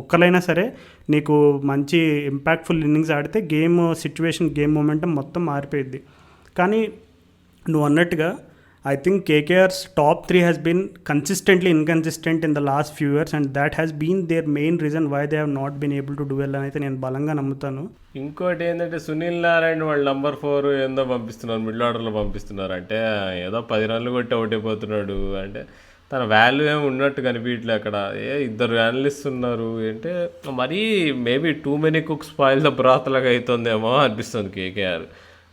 ఒక్కరైనా సరే నీకు మంచి ఇంపాక్ట్ఫుల్ ఇన్నింగ్స్ ఆడితే గేమ్ సిచ్యువేషన్ గేమ్ మొమెంటం మొత్తం మారిపోయింది. కానీ నువ్వు అన్నట్టుగా I think KKR's top 3 has been consistently inconsistent in the last few years and that has been their main reason why they have not been able to do well అని అయితే నేను బలంగా నమ్ముతాను. ఇంకోటి ఏంటంటే సునీల్ నారాయణ వాళ్ళు నంబర్ 4 ఏందో పంపిస్తున్నారు, మిడిల్ ఆర్డర్లో పంపిస్తున్నారు. అంటే ఏదో 10 రన్లు కొట్టి అవుట్ అయిపోతున్నాడు. అంటే తన వాల్యూ ఏమి ఉన్నట్టు కనిపించట్లే అక్కడ. ఇద్దరు అనలిస్ట్ ఉన్నారు అంటే మరీ maybe too many cooks spoil the బ్రాత్ లాగా అవుతుందేమో అనిపిస్తుంది కేకేఆర్.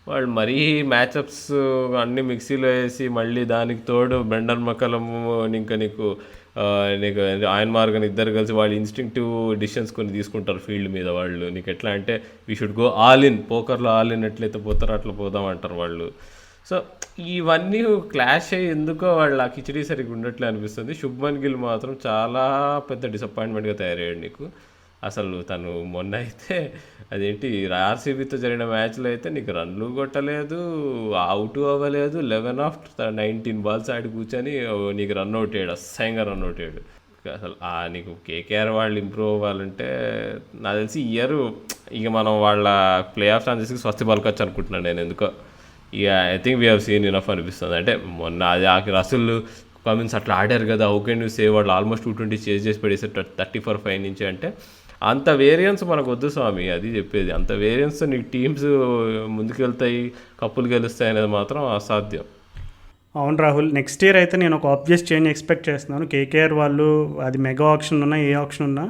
వాళ్ళు మరీ మ్యాచప్స్ అన్నీ మిక్సీలో వేసి మళ్ళీ దానికి తోడు బ్రెండన్ మకలము ఇంకా నీకు ఆయన మార్గన్ ఇద్దరు కలిసి వాళ్ళు ఇన్స్టింక్టివ్ డిసిషన్స్ కొన్ని తీసుకుంటారు ఫీల్డ్ మీద. వాళ్ళు నీకు ఎట్లా అంటే we should go all in, పోకర్లో ఆల్ ఇన్ ఎట్లయితే పోతారో అట్లా పోదామంటారు వాళ్ళు. సో ఇవన్నీ క్లాష్ అయ్యి ఎందుకో వాళ్ళు ఆ కిచడీ సరిగ్గా ఉండట్లే అనిపిస్తుంది. శుభ్మన్ గిల్ మాత్రం చాలా పెద్ద డిసప్పాయింట్మెంట్గా తయారయ్యాడు నీకు. అసలు తను మొన్న అయితే అదేంటి ఆర్సీబీతో జరిగిన మ్యాచ్లో అయితే నీకు రన్లు కొట్టలేదు, అవుట్ అవ్వలేదు. 11 ఆఫ్ 19 బాల్స్ ఆడి కూర్చొని నీకు రన్అట్ అయ్యాడు, అసహ్యంగా రన్అట్ అయ్యాడు. అసలు నీకు కేకేఆర్ వాళ్ళు ఇంప్రూవ్ అవ్వాలంటే నాకు తెలిసి ఇయర్ ఇక మనం వాళ్ళ ప్లే ఆఫ్ ఛాన్సెస్కి స్వస్తి పలకొచ్చు అనుకుంటున్నాను నేను. ఎందుకో ఇక I think we have seen enough అనిపిస్తుంది. అంటే మొన్న అది రసూల్ కమిన్స్ అట్లా ఆడారు కదా, హౌ కెన్ యూ సేవ్ వాళ్ళు ఆల్మోస్ట్ 220 చేసి పడేసారు 30 for 5 నుంచి. అంటే అంత వేరియన్స్ మనకు వద్దు స్వామి, అది చెప్పేది. అంత వేరియన్స్ నీకు టీమ్స్ ముందుకెళ్తాయి, కప్పులు గెలుస్తాయి అనేది మాత్రం అసాధ్యం. అవును రాహుల్, నెక్స్ట్ ఇయర్ అయితే నేను ఒక ఆబ్వియస్ చేంజ్ ఎక్స్పెక్ట్ చేస్తున్నాను. కేకేఆర్ వాళ్ళు అది మెగా ఆప్షన్ ఉన్నా ఏ ఆప్షన్ ఉన్నా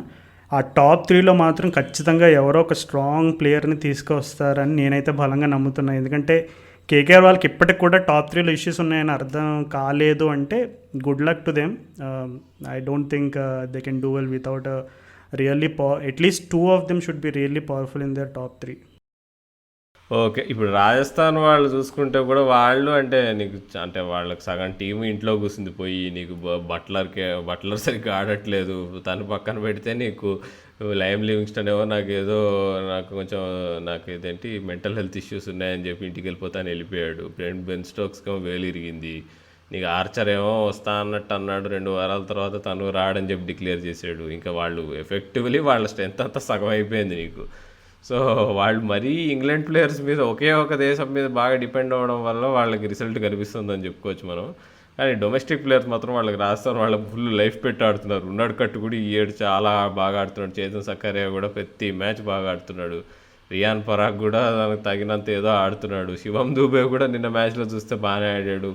ఆ టాప్ 3లో మాత్రం ఖచ్చితంగా ఎవరో ఒక స్ట్రాంగ్ ప్లేయర్ని తీసుకొస్తారని నేనైతే బలంగా నమ్ముతున్నాను. ఎందుకంటే కేకేఆర్ వాళ్ళకి ఇప్పటికి కూడా టాప్ 3లో ఇష్యూస్ ఉన్నాయని అర్థం కాలేదు అంటే good luck to them. I don't think they can do well without really at least 2 of them should be really powerful in their top 3. Okay, ఇప్పుడు రాజస్థాన్ వాళ్ళు చూసుకుంటే కూడా వాళ్ళు అంటే నీకు అంటే వాళ్ళకి సగం టీము ఇంట్లో కూర్చుంది పోయి, నీకు బట్లర్ సరిగ్గా ఆడట్లేదు. తను పక్కన పెడితే నీకు లైమ్ లివింగ్స్టన్ ఏమో నాకు ఇదేంటి మెంటల్ హెల్త్ ఇష్యూస్ ఉన్నాయని చెప్పి ఇంటికి వెళ్ళిపోతాను వెళ్ళిపోయాడు. బెన్ స్టోక్స్కి ఏమో వేలు ఇరిగింది. నీకు ఆర్చర్ ఏమో వస్తా అన్నట్టు అన్నాడు, 2 వారాల తర్వాత తను రాడని చెప్పి డిక్లేర్ చేశాడు. ఇంకా వాళ్ళు ఎఫెక్టివ్లీ వాళ్ళ స్ట్రెంత్ అంతా సగం అయిపోయింది నీకు. సో వాళ్ళు మరీ ఇంగ్లాండ్ ప్లేయర్స్ మీద ఒకే ఒక దేశం మీద బాగా డిపెండ్ అవ్వడం వల్ల వాళ్ళకి రిజల్ట్ కనిపిస్తుందని చెప్పుకోవచ్చు మనం. కానీ డొమెస్టిక్ ప్లేయర్స్ మాత్రం వాళ్ళకి రాస్తారు, వాళ్ళకి ఫుల్ లైఫ్ పెట్టి ఆడుతున్నారు. ఉన్నాడు కట్టు కూడా ఈ ఏడు చాలా బాగా ఆడుతున్నాడు. చేతన్ సక్కరియా కూడా ప్రతి మ్యాచ్ బాగా ఆడుతున్నాడు. రియాన్ పరాగ్ కూడా దానికి తగినంత ఏదో ఆడుతున్నాడు. శివం దూబే కూడా నిన్న మ్యాచ్లో చూస్తే బాగానే ఆడాడు.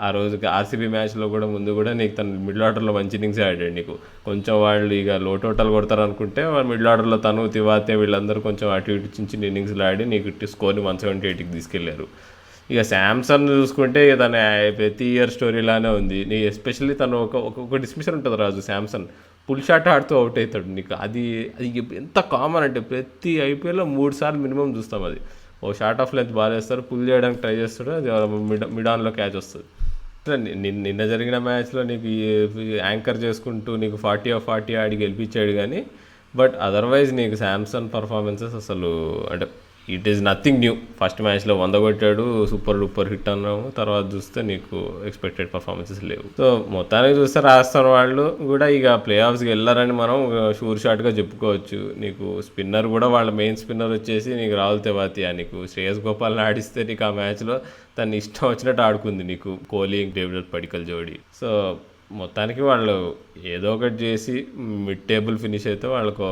ఆ రోజుకి ఆర్సీబీ మ్యాచ్లో కూడా ముందు కూడా నీకు తను మిడిల్ ఆర్డర్లో మంచి ఇన్నింగ్సే ఆడాడు. నీకు కొంచెం వాళ్ళు ఇక లో టోటల్ కొడతారు అనుకుంటే వాళ్ళు మిడిల్ ఆర్డర్లో తను తివాతే వీళ్ళందరూ కొంచెం అటు ఇటు చిన్న చిన్న ఇన్నింగ్స్లు ఆడి నీకు స్కోర్ని 178కి తీసుకెళ్లారు. ఇక శాంసన్ చూసుకుంటే తన ప్రతి ఇయర్ స్టోరీలానే ఉంది. నీ ఎస్పెషల్లీ తను ఒక డిస్మిషన్ ఉంటుంది రాజు, శాంసన్ పుల్ షాట్ ఆడుతూ అవుట్ అవుతాడు. నీకు అది ఎంత కామన్ అంటే ప్రతి ఐపీఎల్లో 3 సార్లు మినిమం చూస్తాం. అది ఓ షార్ట్ ఆఫ్ లెంత్ బాల్ వేస్తారు, పుల్ చేయడానికి ట్రై చేస్తాడు, అది మిడాన్లో క్యాచ్ వస్తుంది. నిన్న జరిగిన మ్యాచ్లో నీకు యాంకర్ చేసుకుంటూ నీకు 40 ఆడి గెలిపించాడు. కానీ బట్ అదర్వైజ్ నీకు శాంసన్ పర్ఫార్మెన్సెస్ అసలు అంటే it is nothing new. First మ్యాచ్లో 100 కొట్టాడు, సూపర్ డూపర్ హిట్ అన్నాము. తర్వాత చూస్తే నీకు ఎక్స్పెక్టెడ్ పర్ఫార్మెన్సెస్ లేవు. సో మొత్తానికి చూస్తే రాజస్థాన్ వాళ్ళు కూడా ఇక ప్లే ఆఫ్స్కి వెళ్ళారని మనం షూర్ షాట్గా చెప్పుకోవచ్చు. నీకు స్పిన్నర్ కూడా వాళ్ళ మెయిన్ స్పిన్నర్ వచ్చేసి నీకు రాహుల్ తెవాతియా. నీకు శ్రేయస్ గోపాల్ని ఆడిస్తే నీకు ఆ మ్యాచ్లో తను ఇష్టం వచ్చినట్టు ఆడుకుంది నీకు కోహ్లీ డేవిడ్ పడికల్ జోడీ. సో మొత్తానికి వాళ్ళు ఏదో ఒకటి చేసి మిడ్ టేబుల్ ఫినిష్ అయితే వాళ్ళకు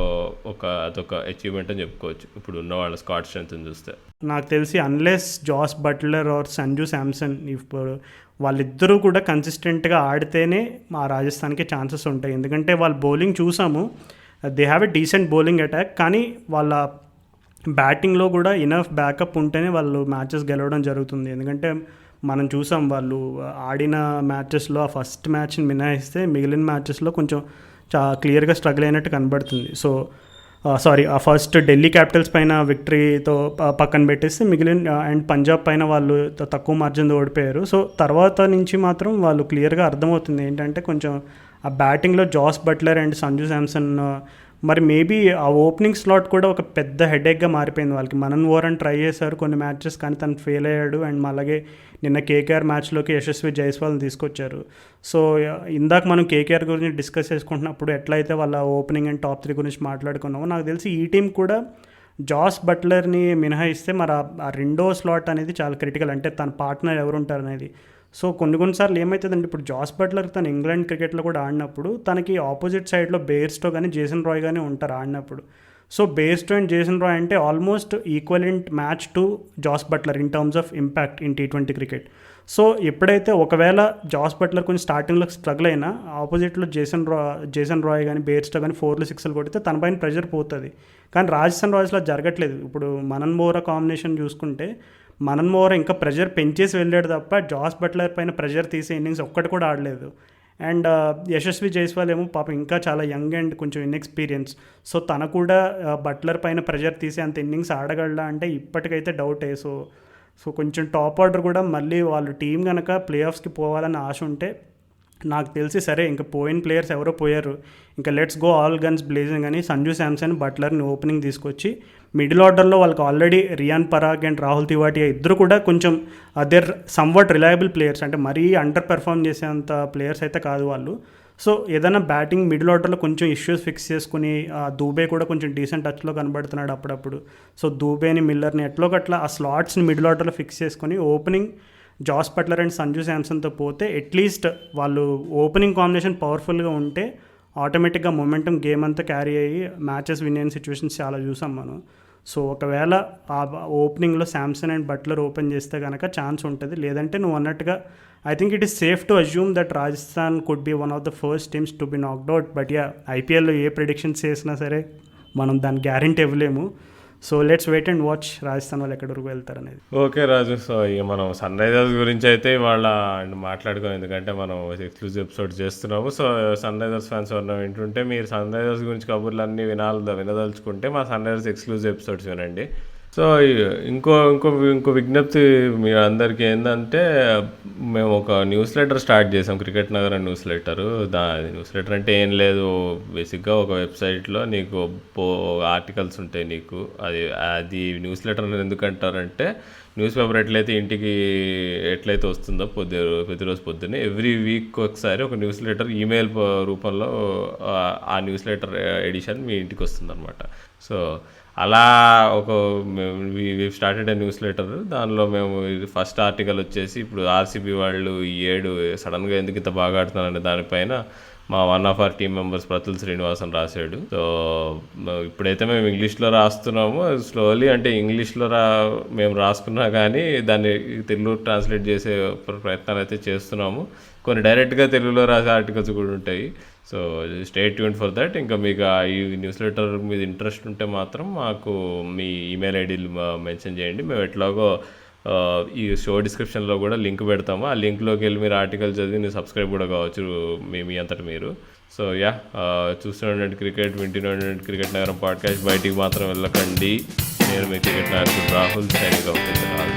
అదొక అచీవ్మెంట్ అని చెప్పుకోవచ్చు ఇప్పుడు ఉన్న వాళ్ళ స్క్వాడ్ స్ట్రెంత్ని చూస్తే. నాకు తెలిసి unless Jos Buttler or Sanju Samson ఇప్పుడు వాళ్ళిద్దరూ కూడా కన్సిస్టెంట్గా ఆడితేనే మా రాజస్థాన్కి ఛాన్సెస్ ఉంటాయి. ఎందుకంటే వాళ్ళ బౌలింగ్ చూసాము, they have a decent bowling attack. కానీ వాళ్ళ బ్యాటింగ్లో కూడా ఇనఫ్ బ్యాకప్ ఉంటేనే వాళ్ళు మ్యాచెస్ గెలవడం జరుగుతుంది. ఎందుకంటే మనం చూసాం వాళ్ళు ఆడిన మ్యాచెస్లో ఆ ఫస్ట్ మ్యాచ్ని మినహాయిస్తే మిగిలిన మ్యాచెస్లో కొంచెం క్లియర్గా స్ట్రగుల్ అయినట్టు కనబడుతుంది. సో ఆ ఫస్ట్ ఢిల్లీ క్యాపిటల్స్ పైన విక్టరీతో పక్కన పెట్టేస్తే మిగిలిన అండ్ పంజాబ్ పైన వాళ్ళు తక్కువ మార్జిన్తో ఓడిపోయారు. సో తర్వాత నుంచి మాత్రం వాళ్ళు క్లియర్గా అర్థమవుతుంది ఏంటంటే కొంచెం ఆ బ్యాటింగ్లో Jos Buttler and Sanju Samson మరి మేబీ ఆ ఓపెనింగ్ స్లాట్ కూడా ఒక పెద్ద హెడేక్గా మారిపోయింది వాళ్ళకి. మనన్ వోరన్ ట్రై చేశారు కొన్ని మ్యాచెస్ కానీ తను ఫెయిల్ అయ్యాడు. అండ్ అలాగే నిన్న కేకేఆర్ మ్యాచ్లోకి యశస్వి జైస్వాల్ని తీసుకొచ్చారు. సో ఇందాక మనం కేకేఆర్ గురించి డిస్కస్ చేసుకుంటున్నప్పుడు ఎట్లయితే వాళ్ళ ఓపెనింగ్ అండ్ టాప్ 3 గురించి మాట్లాడుకున్నామో నాకు తెలిసి ఈ టీం కూడా జాస్ బట్లర్ని మినహాయిస్తే మరి ఆ రెండో స్లాట్ అనేది చాలా క్రిటికల్, అంటే తన పార్ట్నర్ ఎవరు ఉంటారు అనేది. సో కొన్నిసార్లు ఏమవుతుందంటే ఇప్పుడు జాస్ బట్లర్ తను ఇంగ్లాండ్ క్రికెట్లో కూడా ఆడినప్పుడు తనకి ఆపోజిట్ సైడ్లో బేర్స్టో కానీ జేసన్ రాయ్ కానీ ఉంటారు ఆడినప్పుడు. So Bairstow and Jason Roy అంటే almost equivalent match to Jos Buttler in terms of impact in T20 cricket. So ఎప్పుడైతే ఒకవేళ జాస్ బట్లర్ కొంచెం స్టార్టింగ్లో స్ట్రగుల్ అయినా ఆపోజిట్లో జేసన్ రాయ్ కానీ బేర్స్టో కానీ 4లు 6లు కొడితే తన పైన ప్రెషర్ పోతుంది. కానీ రాజస్థాన్ రాయల్స్లో జరగట్లేదు. ఇప్పుడు మనన్ మోరా కాంబినేషన్ చూసుకుంటే మనన్ మోరా ఇంకా ప్రెషర్ పెంచేసి వెళ్ళాడు తప్ప జాస్ బట్లర్ పైన ప్రెషర్ తీసే ఇన్నింగ్స్ ఒక్కటి కూడా ఆడలేదు. అండ్ యశస్వి జైస్వాల్ ఏమో పాపం ఇంకా చాలా యంగ్ అండ్ కొంచెం ఇన్ఎక్స్పీరియన్స్. సో తన కూడా బట్లర్ పైన ప్రెషర్ తీసే అంత ఇన్నింగ్స్ ఆడగలడా అంటే ఇప్పటికైతే డౌటే. సో కొంచెం టాప్ ఆర్డర్ కూడా మళ్ళీ వాళ్ళు టీం కనుక ప్లే ఆఫ్స్కి పోవాలని ఆశ ఉంటే నాకు తెలిసి సరే ఇంకా పోయిన ప్లేయర్స్ ఎవరో పోయారు, ఇంకా let's go all guns blazing అని సంజు శాంసన్ బట్లర్ని ఓపెనింగ్ తీసుకొచ్చి మిడిల్ ఆర్డర్లో వాళ్ళకి ఆల్రెడీ రియాన్ పరాగ్ అండ్ రాహుల్ తివాటియా ఇద్దరు కూడా కొంచెం అదర్ సమ్వాట్ రిలయబుల్ ప్లేయర్స్, అంటే మరీ అండర్ పెర్ఫామ్ చేసేంత ప్లేయర్స్ అయితే కాదు వాళ్ళు. సో ఏదైనా బ్యాటింగ్ మిడిల్ ఆర్డర్లో కొంచెం ఇష్యూస్ ఫిక్స్ చేసుకుని దూబే కూడా కొంచెం డీసెంట్ టచ్లో కనబడుతున్నాడు అప్పుడప్పుడు. సో దూబేని మిల్లర్ని ఎట్లోకట్లా ఆ స్లాట్స్ని మిడిల్ ఆర్డర్లో ఫిక్స్ చేసుకుని opening Jos Buttler and Sanju శాంసన్తో పోతే అట్లీస్ట్ వాళ్ళు ఓపెనింగ్ కాంబినేషన్ పవర్ఫుల్గా ఉంటే ఆటోమేటిక్గా మొమెంటం గేమ్ అంతా క్యారీ అయ్యి మ్యాచెస్ విన్ అయిన సిచ్యువేషన్స్ చాలా చూసాం మనం. సో ఒకవేళ ఆ ఓపెనింగ్లో శాంసన్ అండ్ బట్లర్ ఓపెన్ చేస్తే కనుక ఛాన్స్ ఉంటుంది. లేదంటే నువ్వు అన్నట్టుగా I think it is safe to assume that Rajasthan could be one of the first teams to be knocked out. But yeah ఐపీఎల్లో ఏ ప్రెడిక్షన్స్ చేసినా సరే మనం దాని గ్యారెంటీ ఇవ్వలేము. So let's wait and watch Rajasthan వాళ్ళు ఎక్కడి వరకు వెళ్తారు అనేది. ఓకే రాజు, సో ఇక మనం సన్ రైజర్స్ గురించి అయితే ఇవాళ మాట్లాడుకోం, ఎందుకంటే మనం ఎక్స్క్లూజివ్ ఎపిసోడ్ చేస్తున్నాము. సో సన్ రైజర్స్ ఫ్యాన్స్ ఎవరైనా వింటుంటే మీరు సన్ రైజర్స్ గురించి కబుర్లు అన్నీ వినదలుచుకుంటే మా సన్ రైజర్స్ ఎక్స్క్లూజివ్ ఎపిసోడ్స్ వినండి. సో ఇంకో విజ్ఞప్తి మీ అందరికీ ఏంటంటే మేము ఒక న్యూస్ లెటర్ స్టార్ట్ చేసాం, cricket Nagar news letter. News letter అంటే ఏం లేదు, బేసిక్గా ఒక వెబ్సైట్లో నీకు ఆర్టికల్స్ ఉంటాయి నీకు. అది న్యూస్ లెటర్ ఎందుకంటారంటే న్యూస్ పేపర్ ఎట్లయితే వస్తుందో ప్రతిరోజు పొద్దున్నే ఎవ్రీ వీక్ ఒకసారి ఒక న్యూస్ లెటర్ ఈమెయిల్ రూపంలో ఆ న్యూస్ లెటర్ ఎడిషన్ మీ ఇంటికి వస్తుందన్నమాట. సో అలా స్టార్టెడ్ ఏ న్యూస్ లెటర్. దానిలో మేము ఫస్ట్ ఆర్టికల్ వచ్చేసి ఇప్పుడు ఆర్సీబీ వాళ్ళు ఈ 7 సడన్గా ఎందుకు ఇంత బాగా ఆడుతున్నారనే దానిపైన మా one of our team members Pratul Srinivasan రాశాడు. సో ఇప్పుడైతే మేము ఇంగ్లీష్లో రాస్తున్నాము స్లోలీ, అంటే ఇంగ్లీష్లో మేము రాసుకున్నా కానీ దాన్ని తెలుగు ట్రాన్స్లేట్ చేసే ప్రయత్నాలు అయితే చేస్తున్నాము. కొన్ని డైరెక్ట్గా తెలుగులో రాసే ఆర్టికల్స్ కూడా ఉంటాయి. So stay tuned for that. ఇంకా మీకు ఈ న్యూస్ లెటర్ మీద ఇంట్రెస్ట్ ఉంటే మాత్రం మాకు మీ ఈమెయిల్ ఐడీలు మెన్షన్ చేయండి. మేము ఎట్లాగో ఈ షో డిస్క్రిప్షన్లో కూడా లింక్ పెడతాము. ఆ లింక్లోకి వెళ్ళి మీరు ఆర్టికల్ చదివి మీరు సబ్స్క్రైబ్ కూడా కావచ్చు మీ అంతటి మీరు. సో చూస్తున్నటువంటి క్రికెట్ వింటున్నటువంటి క్రికెట్ నగరం పాడ్కాస్ట్ బయటికి మాత్రం వెళ్ళకండి. నేను మీ క్రికెట్ నాయకుడు రాహుల్ సైనింగ్ అవుతుంది.